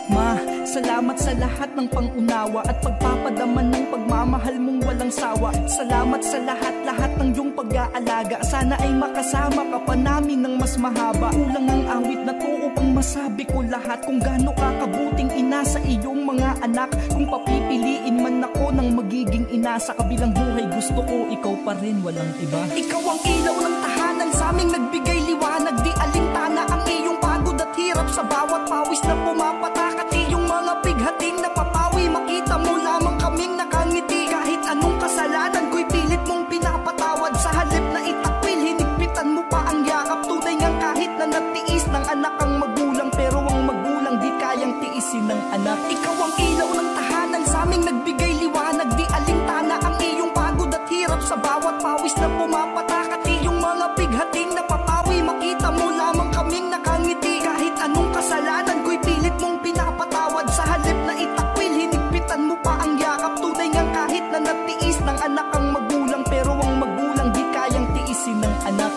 Ma, salamat sa lahat ng pangunawa at pagpapadaman ng pagmamahal mong walang sawa. Salamat sa lahat ng iyong pag-aalaga. Sana ay makasama ka pa namin ng mas mahaba. Kulang ang awit na to upang masabi ko lahat kung gaano ka kabuting ina sa iyong mga anak. Kung papipiliin man ako ng magiging ina sa kabilang buhay, gusto ko ikaw pa rin, walang iba. Ikaw ang ilaw ng tahanan, sa aming nagbigay liwanag. Di alintana ang iyong pagod at hirap sa bawat pawis na pumapatak. At iyong mga bighating napapawi, makita mo lamang kaming nakangiti. Kahit anong kasalanan ko'y pilit mong pinapatawad. Sa halip na itakwil, hinigpitan mo pa ang yakap. Tunay ngang kahit na natiis ng anak ang magulang, pero ang magulang di kayang tiisin ng anak. Ikaw ang ilaw ng tahanan, sa aming nagbigay liwanag. Di alintana ang iyong pagod at hirap sa bawat pawis na pumapatak. At iyong mga bighating napapawi, makita mo lamang kaming nakangiti. Kahit anong kasalanan ko'y pilit mong pinapatawad. Sa halip na itakwil, hinigpitan mo pa ang yakap. Tunay ngang kahit na natiis ng anak ang magulang, pero ang magulang di kayang tiisin ng anak.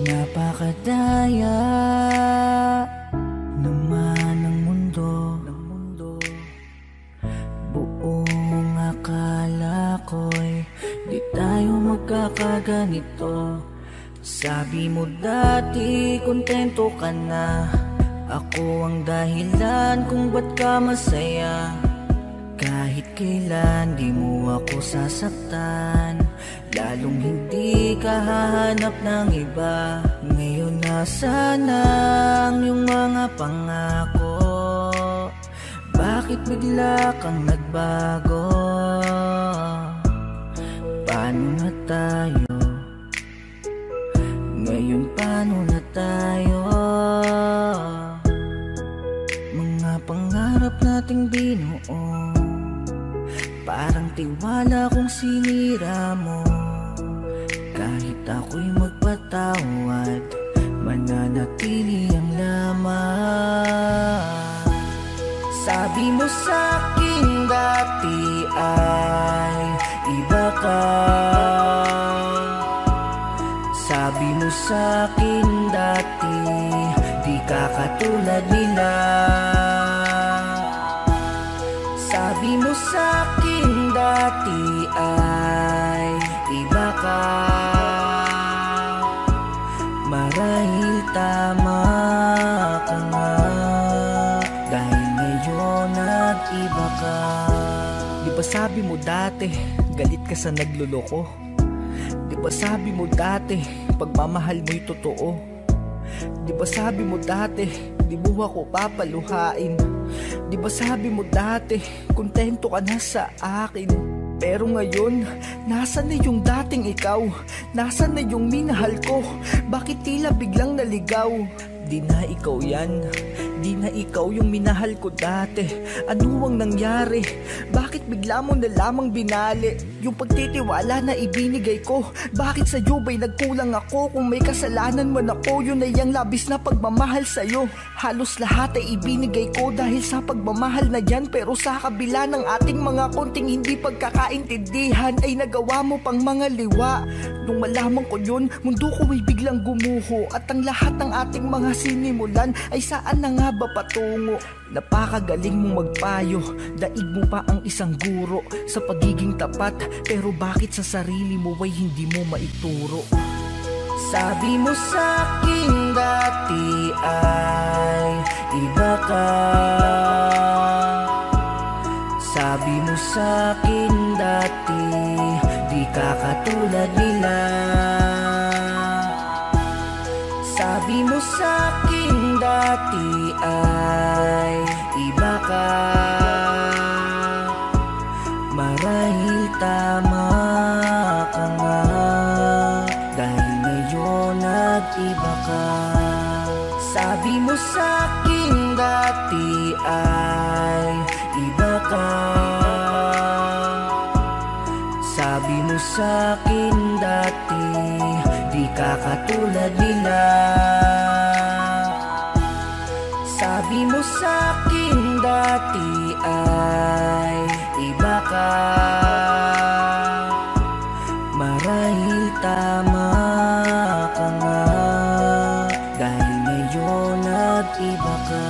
Napakadaya naman ng mundo. Buong akala ko'y di tayo magkakaganito. Sabi mo dati kontento ka na, ako ang dahilan kung ba't ka masaya. Kahit kailan di mo ako sasaktan, lalong hindi ka hahanap ng iba. Ngayon nasaan ang iyong mga pangako? Bakit bigla kang nagbago? Paano na tayo? Ngayon paano na tayo? Mga pangarap nating binuo, parang tiwala kong sinira mo. Kahit ako'y magpatawad, mananatili ang laman. Sabi mo sa'kin dati ay iba ka. Sabi mo sa'kin dati di ka katulad nila. Sabi mo sa'kin dati ay iba ka. Marahil tama ka nga, dahil ngayon nag-iba ka. Di ba sabi mo dati, galit ka sa nagluloko? Di ba sabi mo dati, pagmamahal mo'y totoo? Di ba sabi mo dati, di mo ako papaluhain? Di ba sabi mo dati, kontento ka na sa akin? Pero ngayon, nasan na yung dating ikaw? Nasan na yung minahal ko? Bakit tila biglang naligaw? Di na ikaw yan, di na ikaw yung minahal ko dati. Ano ang nangyari? Bakit bigla mo na lamang binali yung pagtitiwala na ibinigay ko? Bakit sa'yo ba'y nagkulang ako? Kung may kasalanan man ako, yun ay ang labis na pagmamahal sa'yo. Halos lahat ay ibinigay ko dahil sa pagmamahal na yan. Pero sa kabila ng ating mga konting hindi pagkakaintindihan, ay nagawa mo pang mga liwa. Nung malaman ko yun, mundo ko ay biglang gumuho. At ang lahat ng ating mga sinimulan ay saan na nga ba patungo? Napakagaling mong magpayo, daig mo pa ang isang guro sa pagiging tapat. Pero bakit sa sarili mo ay hindi mo maituro? Sabi mo sa'kin dati ay iba ka. Sabi mo sa'kin dati di ka katulad nila. Sabi mo sa'kin dati ay iba ka. Marahil tama ka nga, dahil ngayon nag-iba ka. Sabi mo sa'kin dati ay iba ka. sa'kin dati, di ka katulad nila. Sabi mo sa'kin dati ay iba ka. Marahil tama ka nga, dahil ngayon nag-iba ka.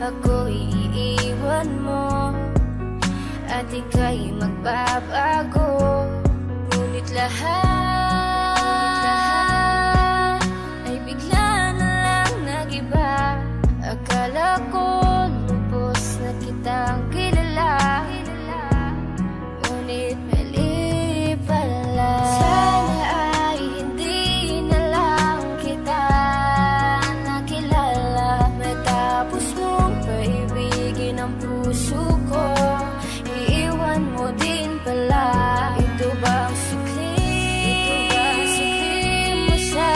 Ako iiwan mo at ika'y magbabago. Ngunit lahat ay bigla na lang nag-iba. Akala ko lubos na kitang kilala, ngunit mali pala. Sana ay hindi na lang kita nakilala. Matapos mong paibigin ang puso ko, iiwan mo din pala. Ito ba ang sukli? Mo sa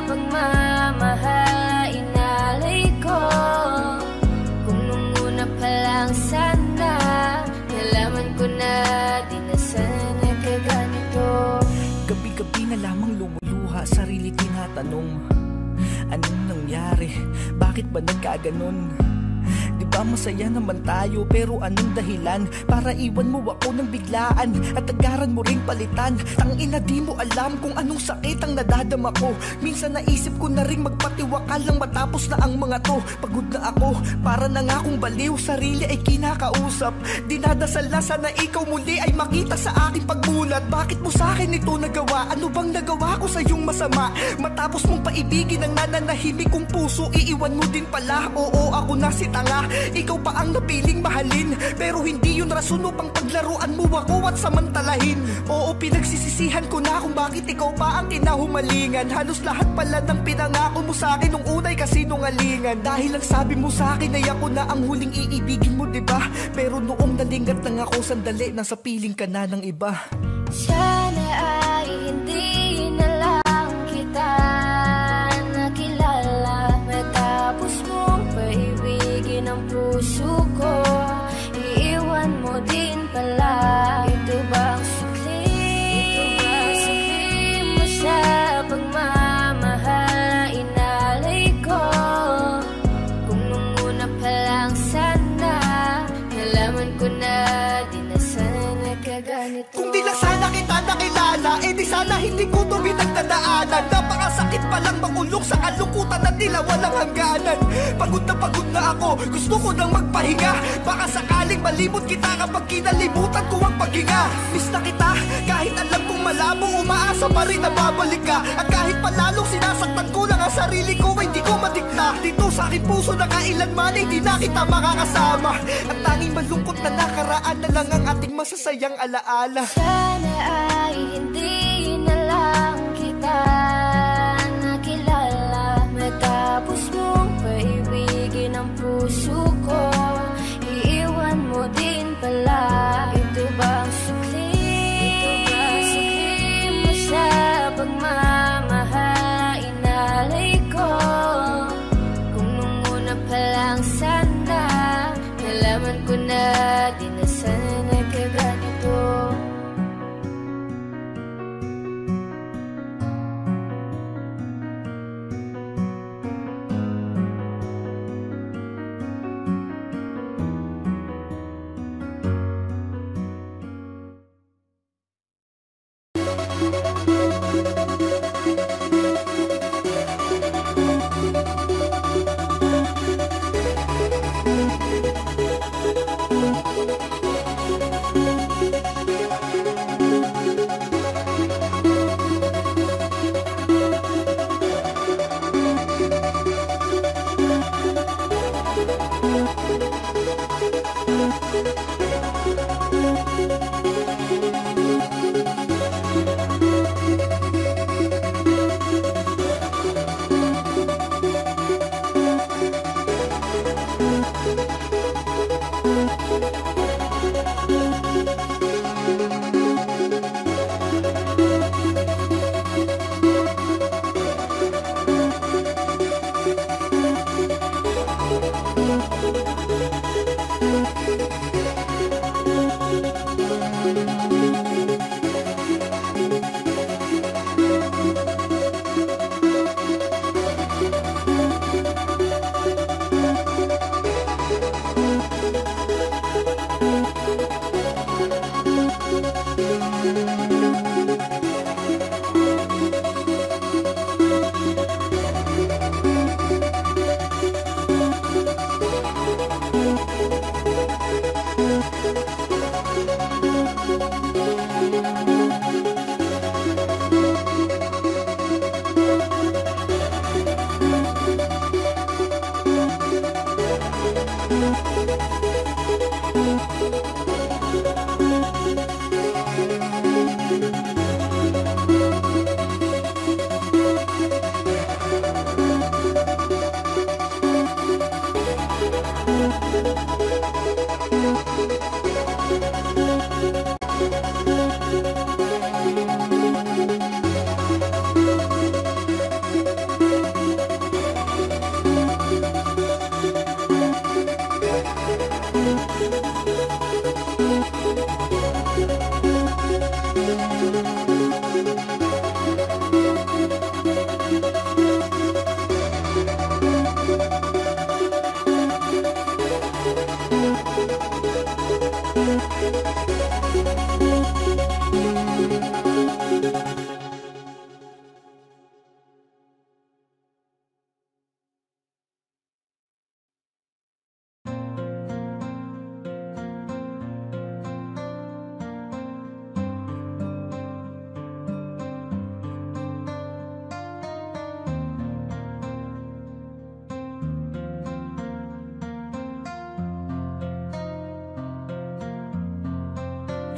pagmamahal inalay ko? Kung nung una pa lang sana nalaman ko na di na sana kaganito. Gabi-gabi na lamang lumuluha, sarili tinatanong, anong nangyari? Bakit ba nagkaganon? Di ba masaya naman tayo, pero anong dahilan para iwan mo ako ng biglaan at agaran mo ring palitan? Tangina, di mo alam kung anong sakit ang nadadama ko. Minsan naisip ko na ring magpatiwakal lang matapos na ang mga to. Pagod na ako, para na nga akong baliw, sarili ay kinakausap. Dinadasal na sana ikaw muli ay makita sa aking pagmulat. Bakit mo sa akin ito nagawa? Ano bang nagawa ko sa iyong masama? Matapos mong paibigin ang nananahimik kong puso, iiwan mo din pala. Oo, ako na si tanga, ikaw pa ang napiling mahalin, pero hindi yun rason upang paglaruan mo ako at samantalahin. Oo, pinagsisisihan ko na kung bakit ikaw pa ang kinahumalingan. Halos lahat pala ng pinangako mo sa akin nung unay kasinungalingan. Dahil ang sabi mo sa akin ay ako na ang huling iibigin mo, diba? Pero noong nalingat lang ako sandali, nasa piling ka na ng iba. Sana ay hindi na lang kita nakilala. Matapos mong paibigin ang puso ko, iiwan mo din pala. Ito ba ang sukli? Mo sa pagmamahal inalay ko? Kung nung una pa lang sana nalaman ko na di na sana kaganito. Kung di lang sana kita nakilala, eh di sana hindi ko to pinagdadaanan. Napakasakit palang makulong sa kalungkutan na tila walang hangganan. Pagod na ako, gusto ko nang magpahinga. Baka sakaling malimot kita kapag kinalimutan ko ang paghinga. Miss na kita, kahit alam kong malabo, umaasa pa rin na babalik ka. At kahit palalong sinasaktan ko lang ang sarili ko, hindi ko madikta. Dito sa aking puso na kailanman hindi na kita makakasama. At tanging malungkot na nakaraan na lang ang ating masasayang alaala. Sana ay hindi na lang kita nakilala. Matapos mong paibigin ang puso ko, iiwan mo din pala. Ito ba ang sukli? Mo sa pagmamahal inalay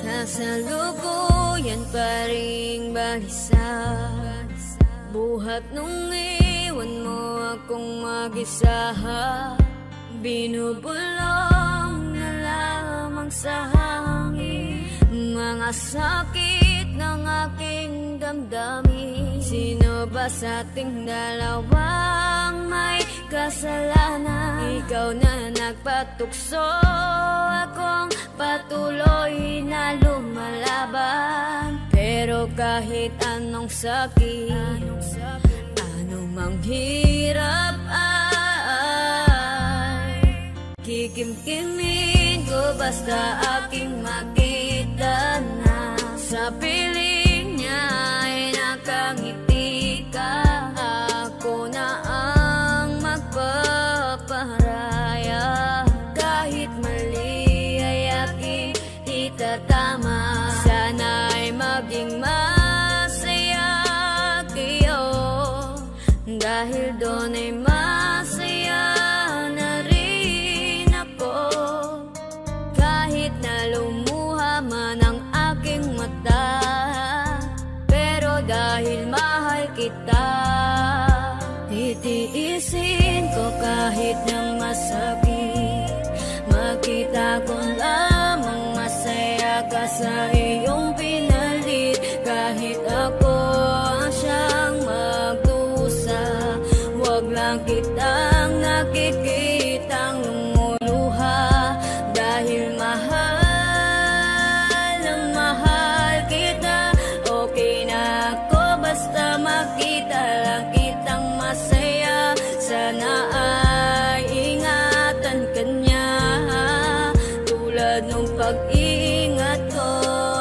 Kasalukuyan pa ring balisa, buhat nung iwan mo akong mag-isa. Binubulong na lamang sa hangin mga sakit ng aking damdamin. Sino ba sa ating dalawang may kasalanan? Ikaw na nagpatukso, akong patuloy na lumalaban. Pero kahit anong sakit, anumang hirap ay kikimkimin ko basta aking makita na sa piling niya ay nakangiti ka. Ako na ang magpaparaya, kahit mali ay aking itatama. Sana'y maging masaya kayo, dahil doon ay masaya na rin ako. Kahit na lumuha man ang aking mata, pero dahil mahal kita, titiisin ko kahit na masakit. Makita ko lamang masaya ka sa iyong pinalit. Kahit ako ang siyang magdusa, wag lang kitang nakikitang lumuluha. Dahil mahal na mahal kita, okay na ako basta makita lang kitang masaya. Sana ay ingatan ka niya, tulad nung pag-iingat ko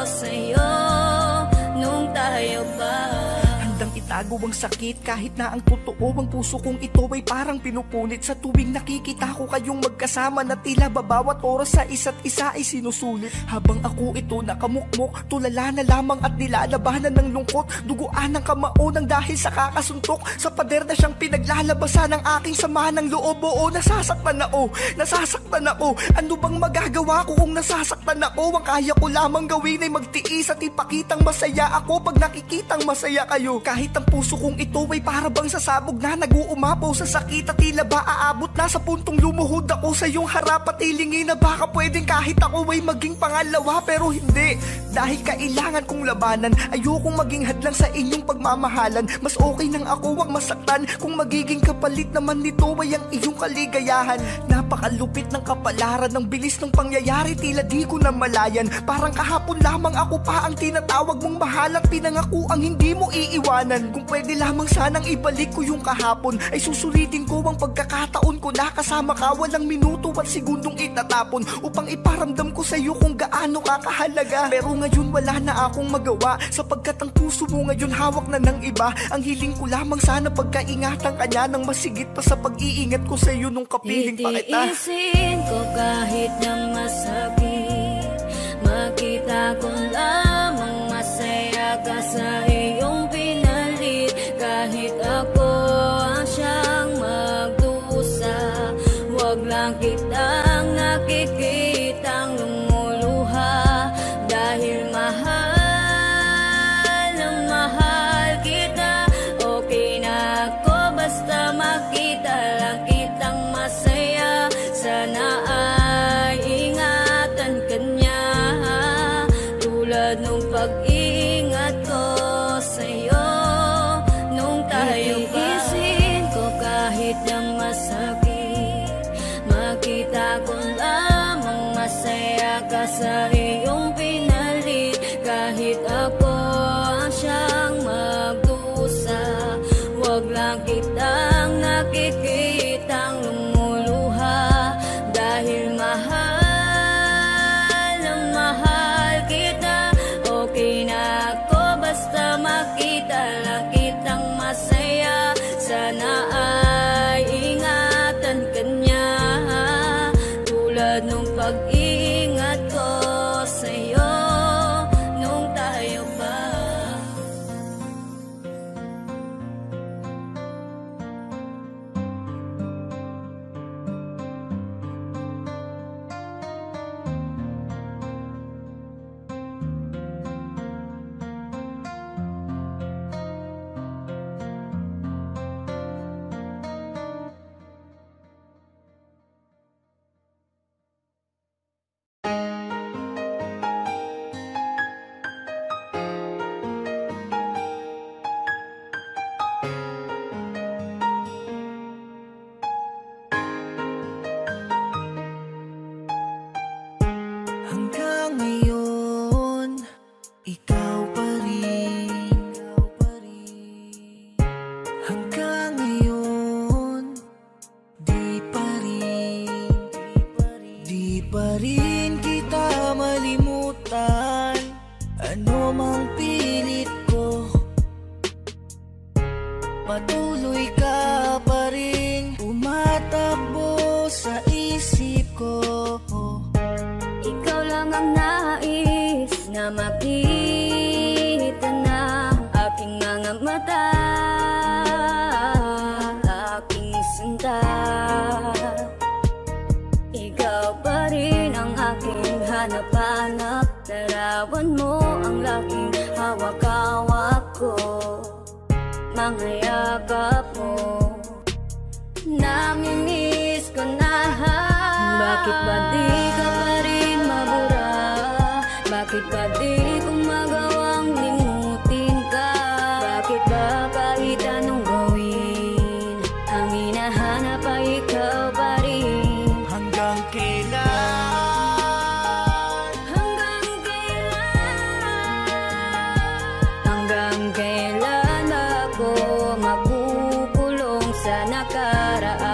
sa'yo nung tayo pa. Handang itago ang sakit kahit na ang totoo ang puso kong ito ay parang pinupunit. Sa tuwing nakikita ko kayong magkasama na tila babawat oras sa isa't isa ay sinusulit. Habang ako ito nakamukmok, tulala na lamang at nilalabanan ng lungkot. Duguan ng kamao ng dahil sa kakasuntok, sa pader na siyang pinaglalabasan ng aking sama ng loob. Oo, nasasaktan ako. Ano bang magagawa ko kung nasasaktan ako? Ang kaya ko lamang gawin ay magtiis at ipakitang masaya ako pag nakikitang masaya kayo. Kahit ang puso kong ito ay para bang sasabog na nag-uumapaw sa sakit at tila ba aabot na sa puntong lumuhod ako sa iyong harap at ilingin na baka pwedeng kahit ako ay maging pangalawa. Pero hindi, dahil kailangan kong labanan. Ayokong maging hadlang sa inyong pagmamahalan. Mas okay nang ako ang masaktan kung magiging kapalit naman nito ay ang iyong kaligayahan. Napakalupit ng kapalaran, ng bilis ng pangyayari, tila di ko na malayan. Parang kahapon lamang ako pa ang tinatawag mong mahal at pinangako ang hindi mo iiwanan. Kung Kung pwede lamang sanang ibalik ko yung kahapon, ay susulitin ko ang pagkakataon ko na kasama ka. Walang minuto at segundong itatapon upang iparamdam ko sa'yo kung gaano ka kahalaga. Pero ngayon wala na akong magawa, sapagkat ang puso mo ngayon hawak na ng iba. Ang hiling ko lamang sana pagkaingatan ka niya ng masigit pa sa pag-iingat ko sa'yo nung kapiling pa kita. Itiisin ko kahit na masakit, makita ko lamang masaya ka sa iyong pinalit. Kahit ako ang siyang magdusa, wag lang kitang nakikitang lumuluha. Dahil mahal na mahal kita, okay na ako basta makita lang kitang masaya. Sana ay ingatan ka niya, tulad nung pag-iingat ko sa'yo nung tayo pa. Itiisin ko kahit na masakit, makita ko lamang masaya ka sa iyong pinalit. Kahit ako ang siyang magdusa, wag lang kitang nakikitang lumuluha. Dahil mahal na mahal kita, okay na ako basta makita lang kitang masaya. Sana ay ingatan ka niya, tulad nung pag-iingat ko sa'yo nung tayo pa. Hanggang ngayon, ikaw pa rin. Hanggang ngayon, di pa rin kita malimutan. Ano mang pilit ko, patuloy ka pa rin tumatakbo sa isip ko. Ikaw lang ang nais na makita na aking mga mata, aking sinta. Ikaw pa rin ang aking hanap-hanap, larawan mo ang laging hawak-hawak ko. Mga yakap mo, namimiss ko na. Bakit ba di ka pa rin mabura? Bakit ba di ko magawang limutin ka? Bakit ba kahit anong gawin, ang hinahanap ay ikaw pa rin? Hanggang kailan? Hanggang kailan? Hanggang kailan ba ako makukulong sa nakaraan?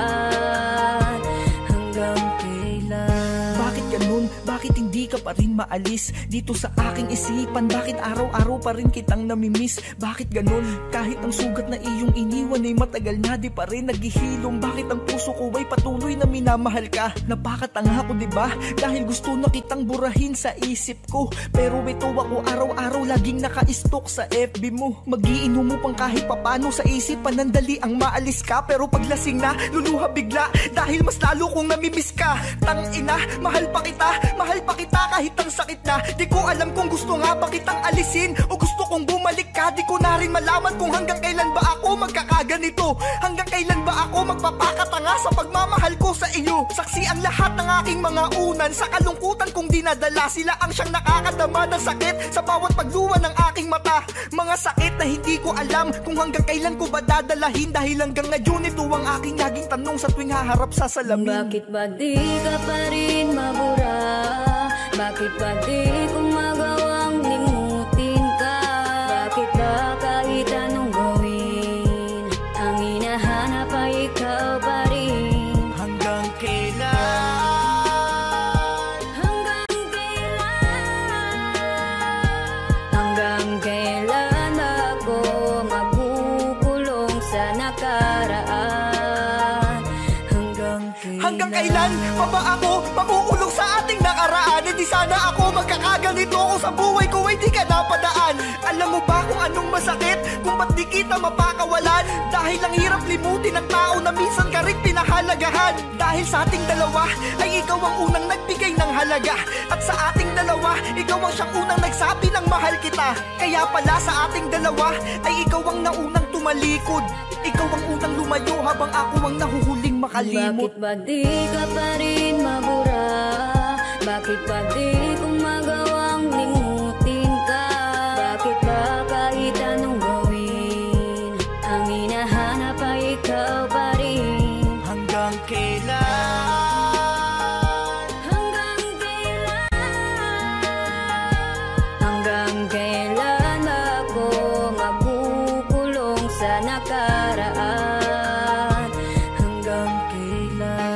Hanggang kailan? Bakit ganun? Bakit hindi ka pa rin maalis dito sa aking isipan? Bakit araw-araw pa rin kitang namimiss? Bakit ganun? Kahit ang sugat na iyong iniwan ay matagal na di pa rin naghihilom. Bakit ang puso ko ay patuloy na minamahal ka? Napakatanga ko diba? Dahil gusto na kitang burahin sa isip ko, pero ito ako araw-araw laging naka-stalk sa FB mo. Magiinom mo pang kahit papano sa isip, panandali ang maalis ka. Pero paglasing na, luluha bigla dahil mas lalo kong namimiss ka. Tangina, mahal pa kita kahit ang sakit na. Di ko alam kung gusto nga ba kitang alisin o gusto kong bumalik ka. Di ko na rin malaman kung hanggang kailan ba ako magkakaganito. Hanggang kailan ba ako magpapakatanga sa pagmamahal ko sa iyo. Saksi ang lahat ng aking mga unan sa kalungkutan kong dinadala. Sila ang siyang nakakadama ng sakit sa bawat pagluwa ng aking mata. Mga sakit na hindi ko alam kung hanggang kailan ko ba dadalahin. Dahil hanggang ngayon ito ang aking laging tanong sa tuwing haharap sa salamin. Bakit ba di ka pa rin mabura? Bakit ba di ko magawang limutin ka? Bakit ba kahit anong gawin, kailan pa ba ako makukulong sa ating nakaraan? Hindi sana ako magkakaganito kung sa buhay ko ay di ka napadaan. Alam mo ba kung anong masakit? Kung ba't di kita mapakawalan? Dahil ang hirap limutin ng tao na minsan ka rin pinahalagahan. Dahil sa ating dalawa ay ikaw ang unang nagbigay ng halaga. At sa ating dalawa, ikaw ang siyang unang nagsabi ng mahal kita. Kaya pala sa ating dalawa ay ikaw ang naunang tumalikod. Ikaw ang unang lumayo habang ako ang nahuhuling makalimot. Bakit ba di ka pa rin mabura? Bakit ba di ko magawang limutin ka? Bakit ba kahit anong gawin, ang hinahanap ay ikaw pa rin? Hanggang kailan? Hanggang kailan? Hanggang kailan ako makukulong sa nakaraan? Hanggang kailan?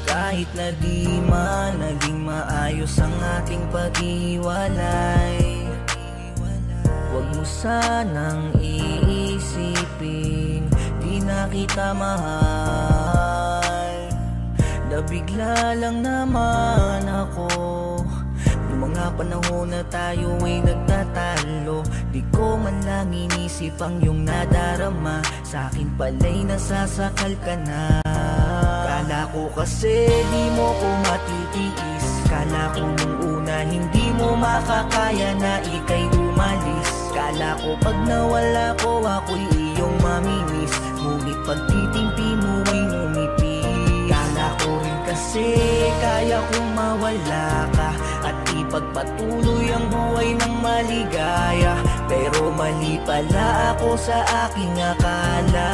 Kahit na di man naging maayos ang ating paghiwalay, huwag mo sanang iisipin di na kita mahal. Nabigla lang naman ako nung mga panahon na tayo ay nagtatalo. Di ko man lang inisip ang iyong nadarama, sa akin pala'y nasasakal ka na. Kala ko kasi di mo ko matitiis, kala ko nung una hindi mo makakaya na ika'y umalis. Kala ko pag nawala ko ako'y iyong mamimiss, ngunit pagtitimpi mo ay ngumiti. Kala ko rin kasi kaya kong mawala ka at ipagpatuloy ang buhay ng maligaya, pero mali pala ako sa aking akala.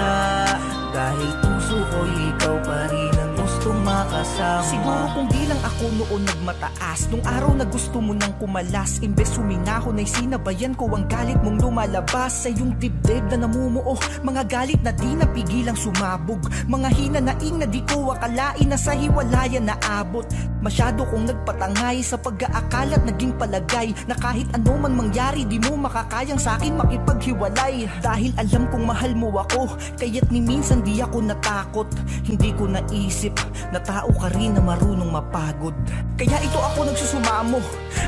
Dahil puso ko ikaw pa rin ang gustong makasama. Siguro kung di lang ako noon nagmataas, nung araw na gusto mo nang kumalas, imbes huminahon ay sinabayan ko ang galit mong lumalabas sa iyong dibdib na namumuo. Mga galit na di napigilang sumabog, mga hinanaing na di ko akalain na sa hiwalayan naabot. Masyado kong nagpatangay sa pag-aakala at naging palagay na kahit ano man mangyari di mo makakayang sa akin makipaghiwalay. Dahil alam kong mahal mo ako, kaya't ni minsan di ako natakot. Hindi ko naisip na tao ka rin na marunong mapagod. Kaya ito ako nagsusumamo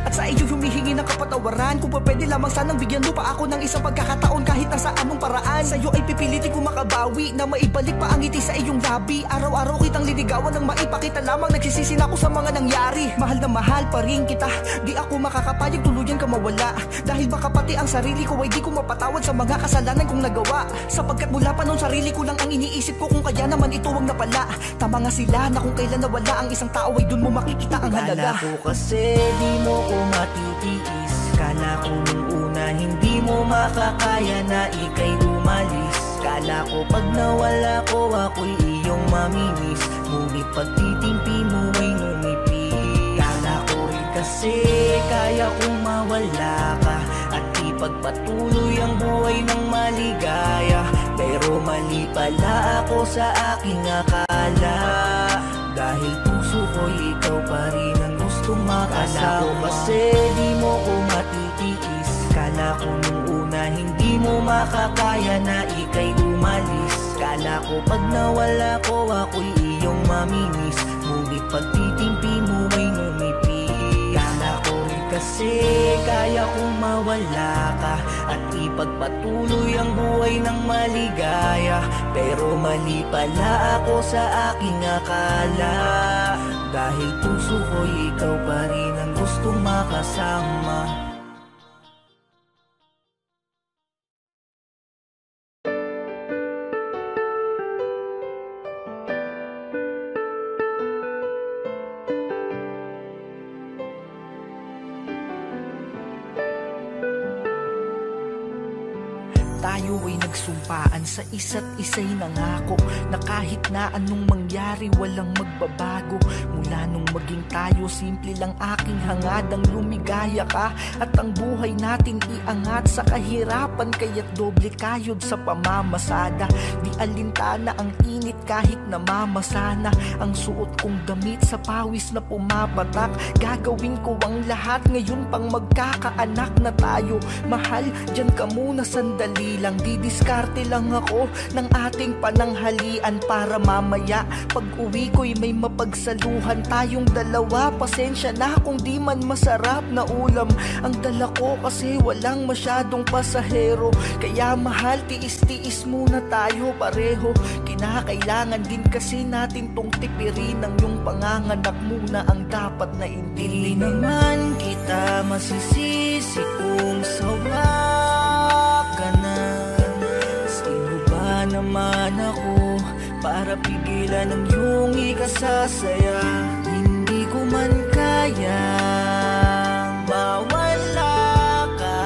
at sa iyo humihingi ng kapatawaran. Kung pa pwede lamang sanang bigyan mo pa ako ng isang pagkakataon kahit na sa anong paraan. Sa iyo ay pipilitin ko makabawi na maibalik pa ang ngiti sa iyong labi. Araw-araw kitang liligawan ng maipakita lamang nagsisisi na ako sa mga nangyari. Mahal na mahal pa rin kita, di ako makakapayag tuluyan ka mawala. Dahil baka pati ang sarili ko ay di ko mapatawad sa mga kasalanan kong nagawa. Sapagkat mula pa noon sarili ko lang ang iniisip ko kung kaya naman ito ang napala. Tama nga sila na kung kailan nawala ang isang tao ay dun mo makikita ang halaga. Kala ko kasi di mo ko matitiis, kala ko nung una hindi mo makakaya na ika'y umalis. Kala ko pag nawala ko ako'y iyong mamimiss, ngunit pagtitimpi mo ay ngumiti. Kala ko rin kasi kaya kong mawala ka at ipagpatuloy ang buhay ng maligaya, pero mali pala ako sa aking akala. Dahil puso ko ikaw pa rin ang gustong makasama. Kala ko kasi di mo ko matitiis, kala ko nung una hindi mo makakaya na ika'y umalis. Kala ko pag nawala ko ako'y iyong mamimiss, ngunit pagtitimpi mo ay ngumiti. Kala ko rin kasi kaya kong mawala ka at ipagpatuloy ang buhay ng maligaya, pero mali pala ako sa aking akala. Dahil puso ko ikaw pa rin ang gustong makasama. tayo ay nagsumpaan sa isa't isa'y nangako na kahit na anong mangyari walang magbabago. Mula nung maging tayo, simple lang aking hangadang lumigaya ka at ang buhay natin iangat sa kahirapan, kaya't doble kayod sa pamamasada. Di alintana ang init kahit namamasana ang suot kong damit sa pawis na pumapatak. Gagawin ko ang lahat ngayon pang magkakaanak na tayo. Mahal, dyan ka muna sandali lang, didiskarte lang ako ng ating pananghalian para mamaya pag uwi ko'y may mapagsaluhan tayong dalawa. Pasensya na kung di man masarap na ulam ang dala ko kasi walang masyadong pasahero. Kaya mahal, tiis-tiis muna tayo pareho. Kinakailangan din kasi natin tong tipirin ng yung panganganak muna ang dapat na intindihin. Hindi naman kita masisisi kung sawa ka na. Sino ba naman ako para pigilan ang iyong ikasasaya? Hindi ko man kaya mawala ka.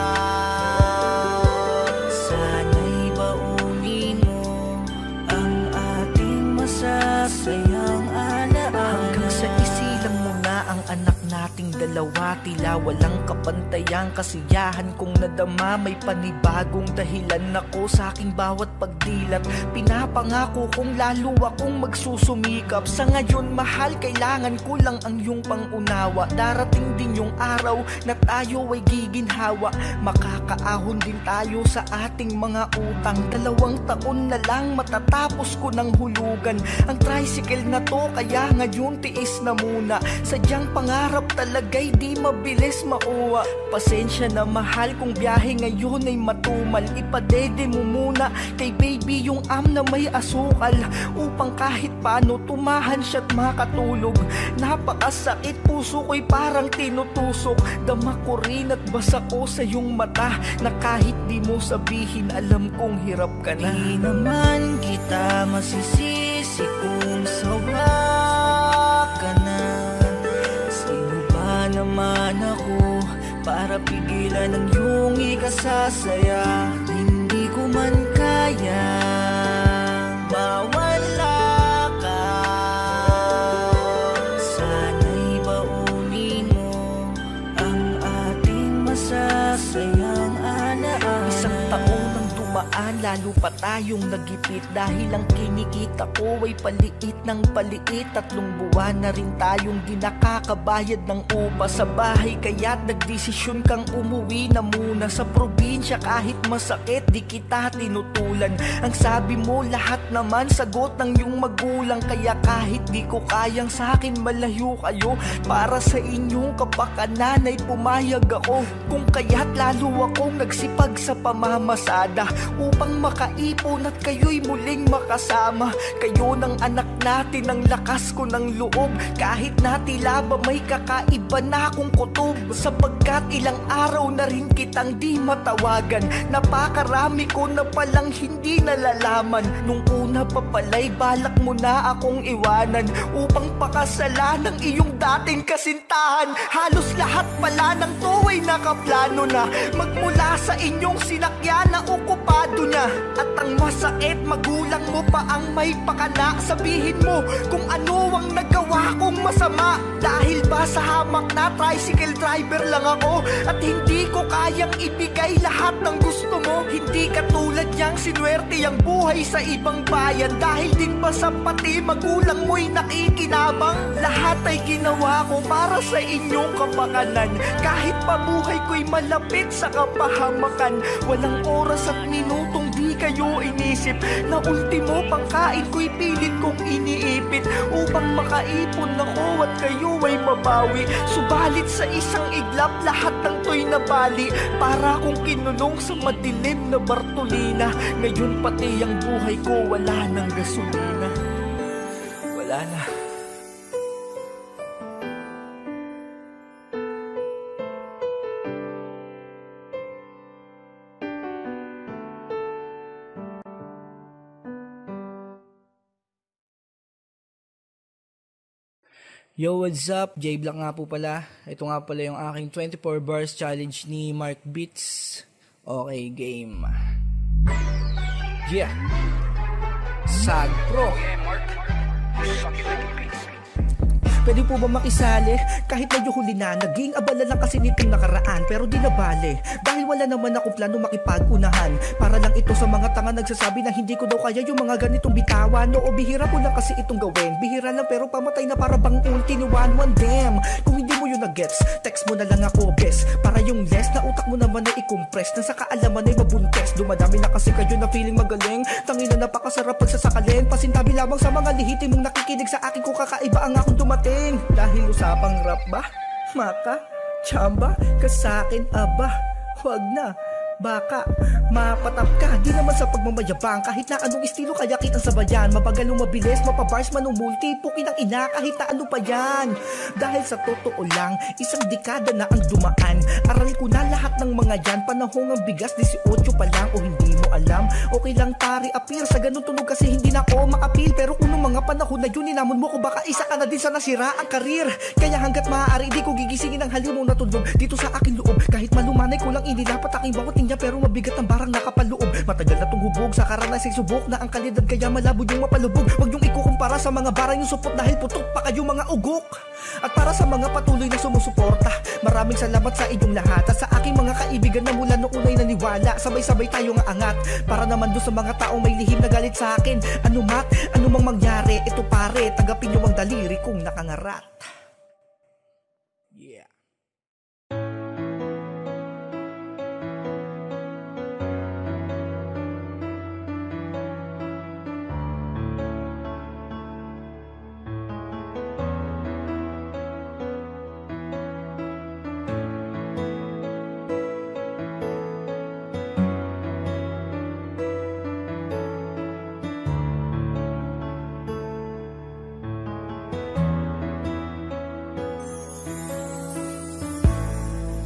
Sana'y baunin mo ang ating masasayang alaala. Hanggang sa isilang mo na ang anak nating dalawa, tila walang kapantayang kasiyahan kong nadama. May panibagong dahilan ako sa aking bawat pagdilat. Pinapangako kong lalo akong magsusumikap. Sa ngayon mahal, kailangan ko lang ang iyong pangunawa. Darating din yung araw na tayo ay giginhawa. Makakaahon din tayo sa ating mga utang. 2 taon na lang matatapos ko ng hulugan ang tricycle na to, kaya ngayon tiis na muna. Sadyang pangarap talaga'y di mabilis mauwa. Pasensya na mahal kung biyahe ngayon ay matumal. Ipadede mo muna kay baby yung na may asukal upang kahit paano tumahan siya't makatulog. Napakasakit, puso ko'y parang tinutusok. Dama ko rin at basa ko sa iyong mata na kahit di mo sabihin alam kong hirap ka na. Di naman kita masisisi kung sawa ka na. Sino ba naman ako para pigilan ang iyong ikasasaya? Hindi ko man kaya mawala ka. Sana'y baunin mo ang ating masasayang alaala. Isang taon ang dumaan, lalo pa tayong nagipit. Dahil ang kinikita ko ay paliit ng paliit. 3 buwan na rin tayong di nakakabayad ng upa sa bahay. Kaya't nagdesisyon kang umuwi na muna sa probinsya. Kahit masakit, di kita tinutulan. Ang sabi mo, lahat naman sagot ng iyong magulang. Kaya kahit di ko kayang sa akin malayo kayo, para sa inyong kapakanan ay pumayag ako. Kung kaya't lalo akong nagsipag sa pamamasada upang makaipon at kayo'y muling makasama. Kayo ng anak natin, ang lakas ko ng loob. Kahit na tila ba may kakaiba na akong kutob, sapagkat ilang araw na rin kitang di matawagan. Napakarami ko na palang hindi nalalaman. Nung una pa pala'y balak mo na akong iwanan upang pakasalan ng iyong dating kasintahan. Halos lahat pala ng to ay nakaplano na. Magmula sa inyong sinakyan na okupado niya. At ang masakit, magulang mo pa ang may pakana. Sabihin mo kung ano ang nagawa kong masama. Dahil ba sa hamak na tricycle driver lang ako at hindi ko kayang ibigay lahat ng gusto mo? Hindi katulad niyang sinuwerte ang buhay sa ibang bayan. Dahil din ba sa pati magulang mo'y nakikinabang? Lahat ay ginawa ko para sa inyong kapakanan. Kahit pa buhay ko'y malapit sa kapahamakan, walang oras at minutong di kayo inisip. Na ultimo pangkain ko'y pilit kong iniipit upang makaipon ako at kayo ay mabawi. Subalit sa isang iglap lahat ng to'y nabali. Para kong kinulong sa madilim na Bartolina. Ngayon pati ang buhay ko wala ng gasolina. Wala na. Yo, what's up? Jabe lang nga po pala. Ito nga pala yung aking 24 bars challenge ni Mark Beats. Okay, game. Yeah. Sag Pro. Pwede po ba makisali? Kahit medyo huli na, naging abala lang kasi nitong nakaraan, pero di na bale. Dahil wala naman ako plano makipag-unahan. Para lang ito sa mga tanga nagsasabi na hindi ko daw kaya yung mga ganitong bitawan. Oo, bihira ko lang kasi itong gawin. Bihira lang pero pamatay na para bang ulti ni 1-1. Damn, kung hindi mo yun na-gets, text mo na lang ako, best. Para yung less na utak mo naman ay i-compress, na sa kaalaman ay mabuntes. Dumadami na kasi kayo na feeling magaling. Tangina napakasarap pagsasakalin. Pasintabi lamang sa mga lihitin mong nakikinig sa akin kung kakaiba ang akong dumating. Dahil usapang rap ba? Maka? Chamba? Kasakin aba? Huwag na. Baka mapatap ka, di naman sa pagmamayabang. Kahit na anong estilo kaya kitang sabayan. Mabagal o mabilis, mapabars man o multi, pukin ang ina kahit na ano pa yan. Dahil sa totoo lang, isang dekada na ang dumaan. Aral ko na lahat ng mga yan. Panahong ang bigas, 18 pa lang o hindi mo alam. Okay lang pare, appear sa ganun tunog kasi hindi na ako makapil. Pero kung nung mga panahon na yun, inamon mo ko baka isa ka na din sa nasira ang karir. Kaya hanggat maaari, di ko gigisingin ang halimaw na tulog dito sa aking loob. Kahit malumanay ko lang, hindi dapat aking bawat niya, pero mabigat ang barang nakapaloob. Matagal na tong hubog sa karanasing subok na ang kalidad kaya malabo yung mapalubog. Huwag yung ikukumpara sa mga barang yung supot dahil putok pa kayo mga ugok. At para sa mga patuloy na sumusuporta, maraming salamat sa inyong lahat. At sa aking mga kaibigan na mula noong unay naniwala, sabay-sabay tayo nga angat. Para naman doon sa mga taong may lihim na galit sa akin, anumang mangyari, ito pare, tanggapin nyo ang daliri kong nakangarat. Yeah.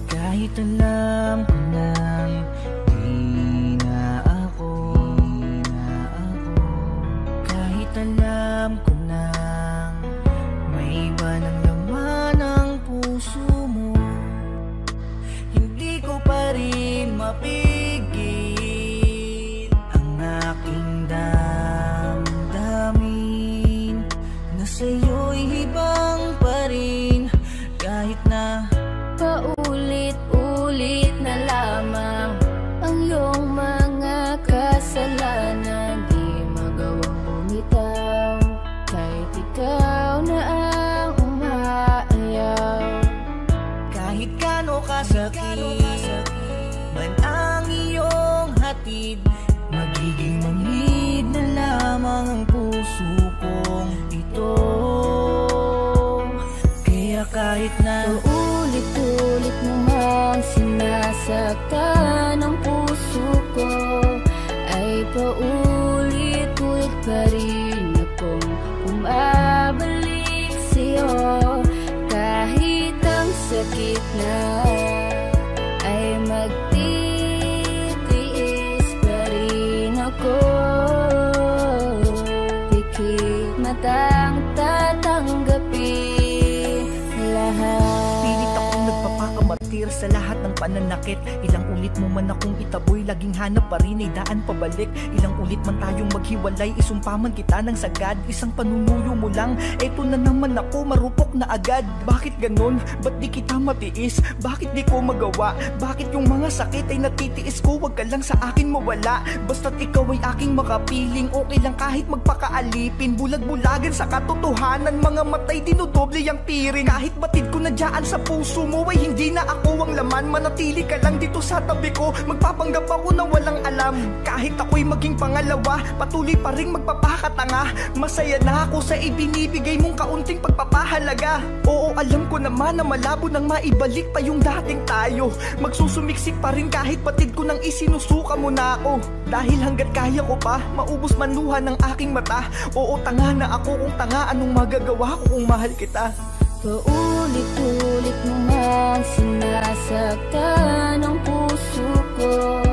Kahit alam ko nang di na ako, kahit alam ko nang may iba ng laman ang puso mo, hindi ko pa rin mapigil ang aking damdamin na sa'yo'y hibang pa rin. Kahit na paulit-ulit na lamang ang iyong mga kasalanan, di magawang bumitaw kahit ikaw na ang umaayaw. Kahit kano kasakit man ang iyong hatid, magiging manghid na lamang ang puso kong ito. Kaya kahit na ulit-ulit mo mang sinasaktan ang puso ko, ay paulit-ulit pa rin akong umabalik sa'yo. Kahit ang sakit na ay magtitiis pa rin ako. Pikit matang tatanggapin lahat. Pilit akong nagpapakamatir sa lahat ng pananakit. Ilang ulit mo man akong itaboy, laging hanap pa rin ay daan pabalik. Ilang ulit man tayong maghiwalay, isumpaman kita ng sagad. Isang panunuyo mo lang, eto na naman ako, marupok na agad. Bakit ganon? Ba't di kita matiis? Bakit di ko magawa? Bakit yung mga sakit ay natitiis ko? Wag ka lang sa akin mawala, basta't ikaw ay aking makapiling. Okay lang kahit magpakaalipin, bulag-bulagan sa katotohanan, mga matay dinodoble ang tiring. Kahit batid ko na dyan sa puso mo ay hindi na ako ang laman, manatili ka lang dito sa tabi ko. Magpapanggap ako na walang alam, kahit ako'y maging pangalawa, patuloy pa rin magpapakatanga. Masaya na ako sa ibinibigay mong kaunting pagpapahalaga. Oo, alam ko naman na malabo nang maibalik pa yung dating tayo. Magsusumiksik pa rin kahit batid ko nang isinusuka mo na ako. Dahil hanggat kaya ko pa, maubos man luha ng aking mata. Oo, tanga na ako kung tanga, anong magagawa ko kung mahal kita? Paulit-ulit mo mang sinasaktan ang puso ko,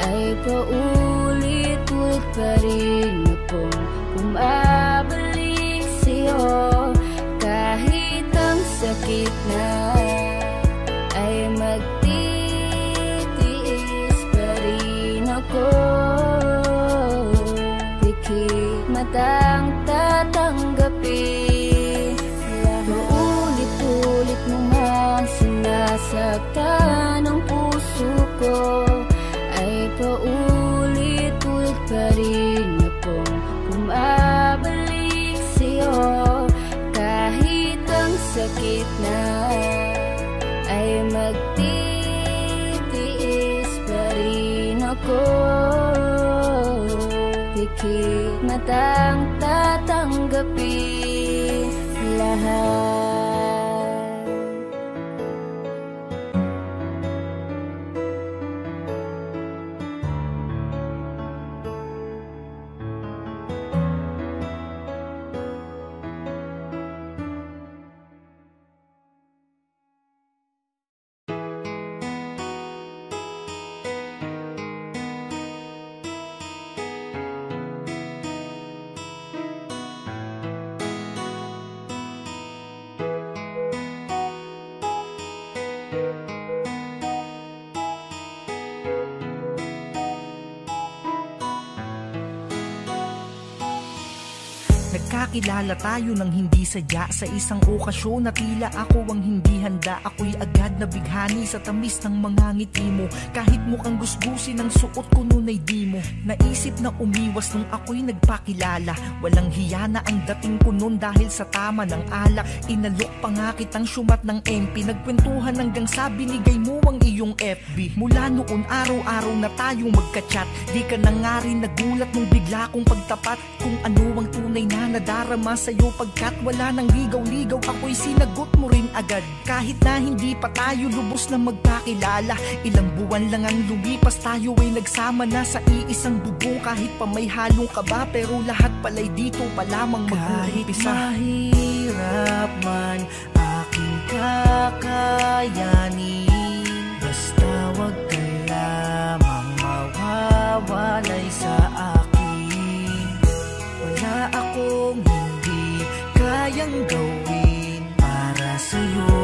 ay paulit-ulit pa rin akong umabalik sa'yo. Kahit ang sakit na ay magtitiis pa rin ako. hikmatang tatanggapin lahat. Nagkakilala tayo ng hindi sadya sa isang okasyon na tila ako ang hindi handa. Ako'y agad na bighani sa tamis ng mga ngiti mo. Kahit mukhang gusgusin ang suot ko nun ay di mo naisip na umiwas nung ako'y nagpakilala. Walang hiya na ang dating ko nun dahil sa tama ng alak. Inalok pa nga kitang syumat ng MP. Nagkwentuhan hanggang sa binigay mo ang iyong FB. Mula noon araw-araw na tayong magka-chat. Di ka na nga rin nagulat nung bigla kong pagtapat. Kung ano ang tunay na nadarama sa'yo pagkat wala nang ligaw-ligaw, ako'y sinagot mo rin agad. Kahit na hindi pa tayo lubos na magkakilala, ilang buwan lang ang lumipas, tayo ay nagsama na sa iisang bubong. Kahit pa may halong kaba, pero lahat pala'y dito pa lamang mag-uumpisa. Kahit mahirap man aking kakayanin, basta wag ka lamang mawawalay sa akin. Wala akong hindi kayang gawin para sa'yo.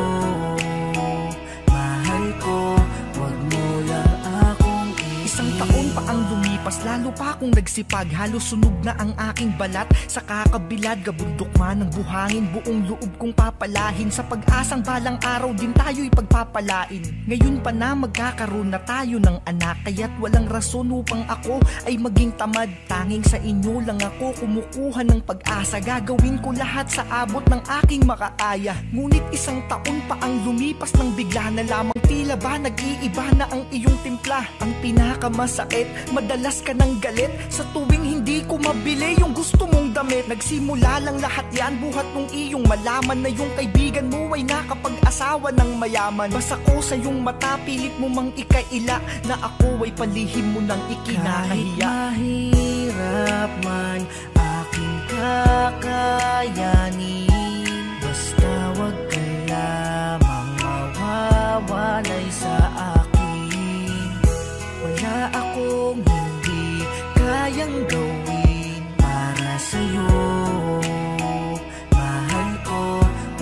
Mahal ko, wag mo lang akong isang taon pa ang lumipas, lalo pa akong nagsipag. Halos sunog na ang aking balat sa kakabilad. Gabundok man ng buhangin, buong loob kong papalahin. Sa pag-asang balang araw din tayo'y pagpapalain. Ngayon pa na magkakaroon na tayo ng anak, kaya't walang rason upang ako ay maging tamad. Tanging sa inyo lang ako kumukuha ng pag-asa. Gagawin ko lahat sa abot ng aking makakaya. Ngunit isang taon pa ang lumipas nang bigla na lamang tila ba nag-iiba na ang iyong timpla. Ang pinakamasakit, madalas ka ng galit sa tuwing hindi ko mabili yung gusto mong damit. Nagsimula lang lahat yan buhat nung iyong malaman na yung kaibigan mo ay nakapag-asawa ng mayaman. Basa ko sa iyong mata, pilit mo mang ikaila na ako ay palihim mo nang ikinakahiya. Kahit mahirap man aking kakayanin, basta wag ka lamang mawawalay sa akin. Wala akong hindi kayang gawin para sa'yo. Mahal ko,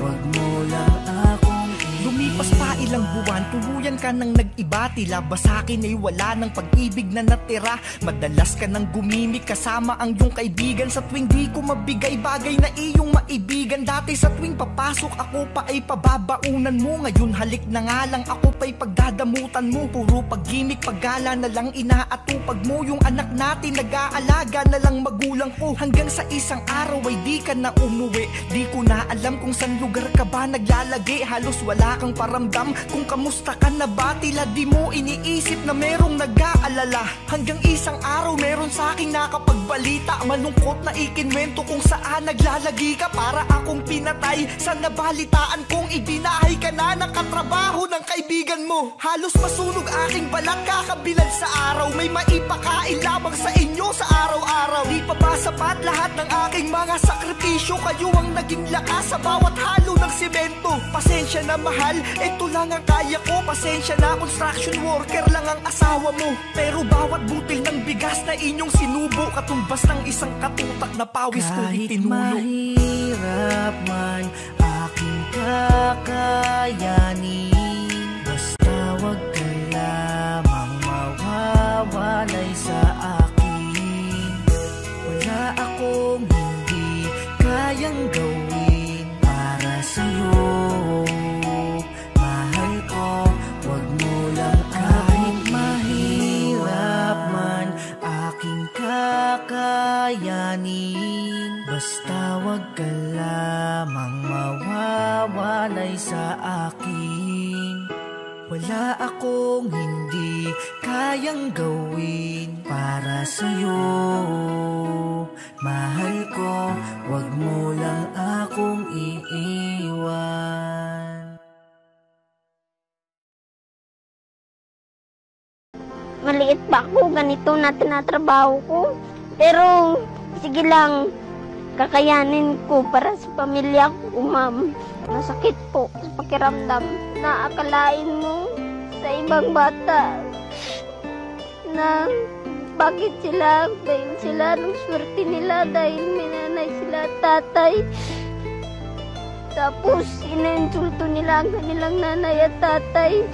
wag mo lang akong lumipas pa ilang buwan, tuluyan ka nang nag-iba. Tila ba sa'kin ay wala ng pag-ibig na natira? Madalas ka nang gumimik kasama ang iyong kaibigan. Sa tuwing di ko mabigay bagay na iyong maibigan. Dati sa tuwing papasok ako pa ay pababaunan mo. Ngayon halik na nga lang ako pa'y pagdadamutan mo. Puro pag-gimik, paggala na lang inaatupag mo. Yung anak natin nag-aalaga na lang magulang ko. Hanggang sa isang araw ay di ka na umuwi. Di ko na alam kung saan lugar ka ba naglalagi. Halos wala kang paramdam kung kamusta ka na ba. Tila di mo iniisip na merong nag-aalala. Hanggang isang araw meron sa aking nakapagbalita. Malungkot na ikinwento kung saan naglalagi ka. Para akong pinatay sa nabalitaan kong ibinahay ka na ng katrabaho ng kaibigan mo. Halos masunog aking balat kakabilad sa araw. May maipakain lamang sa inyo sa araw-araw. Di pa ba sapat lahat ng aking mga sakripisyo? Kayo ang naging lakas sa bawat halo ng simento. Pasensya na mahal, ito lang ang kaya ko. Pasensya na construction worker lang ang asawa mo. Pero bawat butil ng bigas na inyong sinubo, katumbas ng isang katutak na pawis kong itinulo. Kahit mahirap man aking kakayanin, basta wag ka lamang mawawalay sa akin. Wala akong hindi kayang gawin para sa'yo. Mahal ko, wag mo lang kahit mahirap man aking kakayanin, basta wag ka lamang mawawalay sa akin. Wala akong hindi kayang gawin para sa'yo. Huwag mo lang akong iiwan. Maliit pa ako, ganito na tinatrabaho ko. Pero, sige lang, kakayanin ko para sa pamilya ko, ma'am. Masakit po sa pakiramdam. Naakalain mo sa ibang bata na bakit sila, dahil sila, nung swerte nila, dahil may nanay sila, tatay. Tapos, ina-insulto nila ang kanilang nanay at tatay.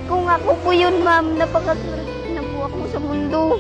Kung ako po yun, ma'am, napakaswerte na po ako sa mundo.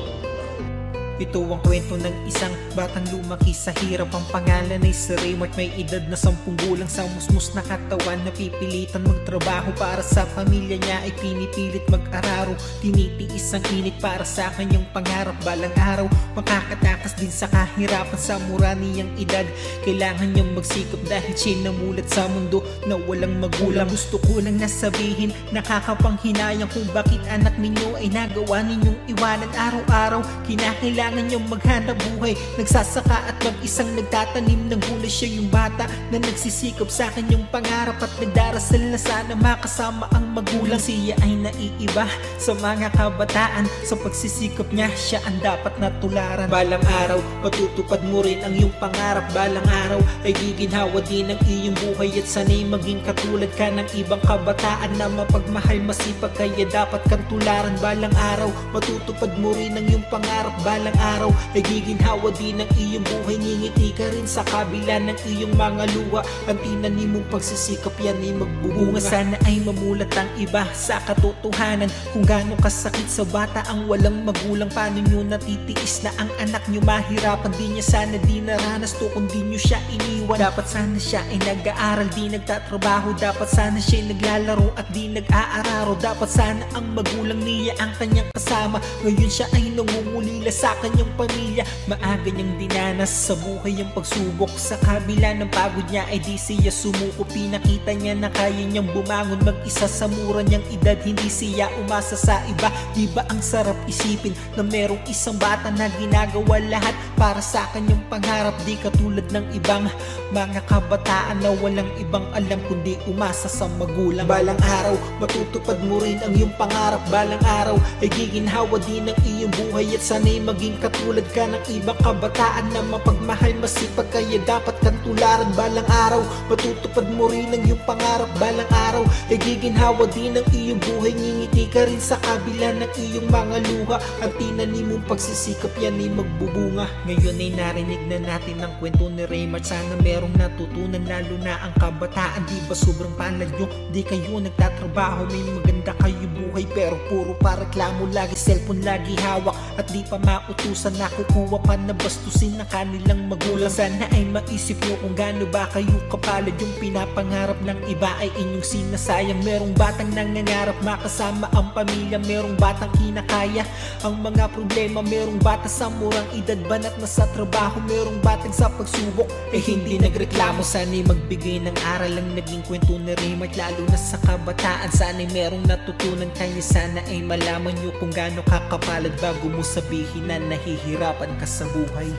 Ito ang kwento ng isang batang lumaki sa hirap. Ang pangalan ay si Raymart. May edad na 10 gulang sa musmus na katawan. Napipilitan magtrabaho para sa pamilya niya ay pinipilit mag-araro. Tinitiis ang init para sa kanyang pangarap. Balang araw makakatakas din sa kahirapan. Sa mura niyang edad kailangan niyang magsikap dahil siya namulat sa mundo na walang magulang. Gusto ko lang nasabihin, nakakapanghinayang kung bakit anak ninyo ay nagawa ninyong iwanan araw-araw. Kinakailangan niyong maghanap buhay, nagsasaka at mag-isang nagtatanim ng gulay. Siya yung bata na nagsisikap sa kanyang pangarap at nagdarasal na sana makasama ang magulang. Siya ay naiiba sa mga kabataan, sa pagsisikap niya siya ang dapat natularan. Balang araw matutupad mo rin ang iyong pangarap. Balang araw ay giginhawa din ang iyong buhay at sana'y maging katulad ka ng ibang kabataan na mapagmahal, masipag, kaya dapat kang tularan. Balang araw matutupad mo rin ang iyong pangarap. Balang araw ay giginhawa din ang iyong buhay. Ngingiti ka rin sa kabila ng iyong mga luha. Ang tinanim mong pagsisikap yan ay magbubunga. Sana ay mamulat ang iba sa katotohanan kung gaano kasakit sa bata ang walang magulang. Paano nyo natitiis na ang anak nyo mahirapan? Di niya sana di naranas to kung di nyo siya iniwan. Dapat sana siya ay nag-aaral, di nagtatrabaho. Dapat sana siya ay naglalaro at di nag-aararo. Dapat sana ang magulang niya ang kanyang kasama. Ngayon siya ay nangungulila sa kanyang pamilya. Maaga niyang dinanas sa buhay ang pagsubok. Sa kabila ng pagod niya ay di siya sumuko. Pinakita niya na kaya niyang bumangon mag-isa sa mura niyang edad. Hindi siya umasa sa iba. Di ba ang sarap isipin na merong isang bata na ginagawa lahat para sa kanyang pangarap? Di katulad ng ibang mga kabataan na walang ibang alam kundi umasa sa magulang. Balang araw matutupad mo rin ang iyong pangarap. Balang araw ay giginhawa din ang iyong buhay at sana'y maging katulad ka ng ibang kabataan na mapagmahal, masipag, kaya dapat kang tularan. Balang araw matutupad mo rin ang iyong pangarap. Balang araw ay giginhawa din ang iyong buhay. Ngingiti ka rin sa kabila ng iyong mga luha. Ang tinanim mong pagsisikap yan ay magbubunga. Ngayon ay narinig na natin ang kwento ni Raymart. Sana merong natutunan lalo na ang kabataan. Di ba sobrang palad nyo? Di kayo nagtatrabaho, may maganda kayo buhay, pero puro pa reklamo. Lagi cellphone lagi hawak at di pa mautusan. Nakukuha pa na bastusin ng kanilang magulang. Sana ay maisip nyo kung gaano ba kayo kapalad. Yung pinapangarap ng iba ay inyong sinasayang. Merong batang nangangarap makasama ang pamilya. Merong batang kinakaya ang mga problema. Merong bata sa murang edad banat na sa trabaho. Merong batang sa pagsubok eh hindi nagreklamo. Sana'y magbigay ng aral ang naging kwento ni Raymart, lalo na sa kabataan. Sana'y merong natutunan, kaya sana ay malaman nyo kung gaano kakapalad bago mo sabihin na nahihirapan ka sa buhay.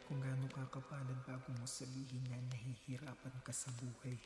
Kung gaano kakapalad bago mo sabihin na nahihirapan ka sa buhay.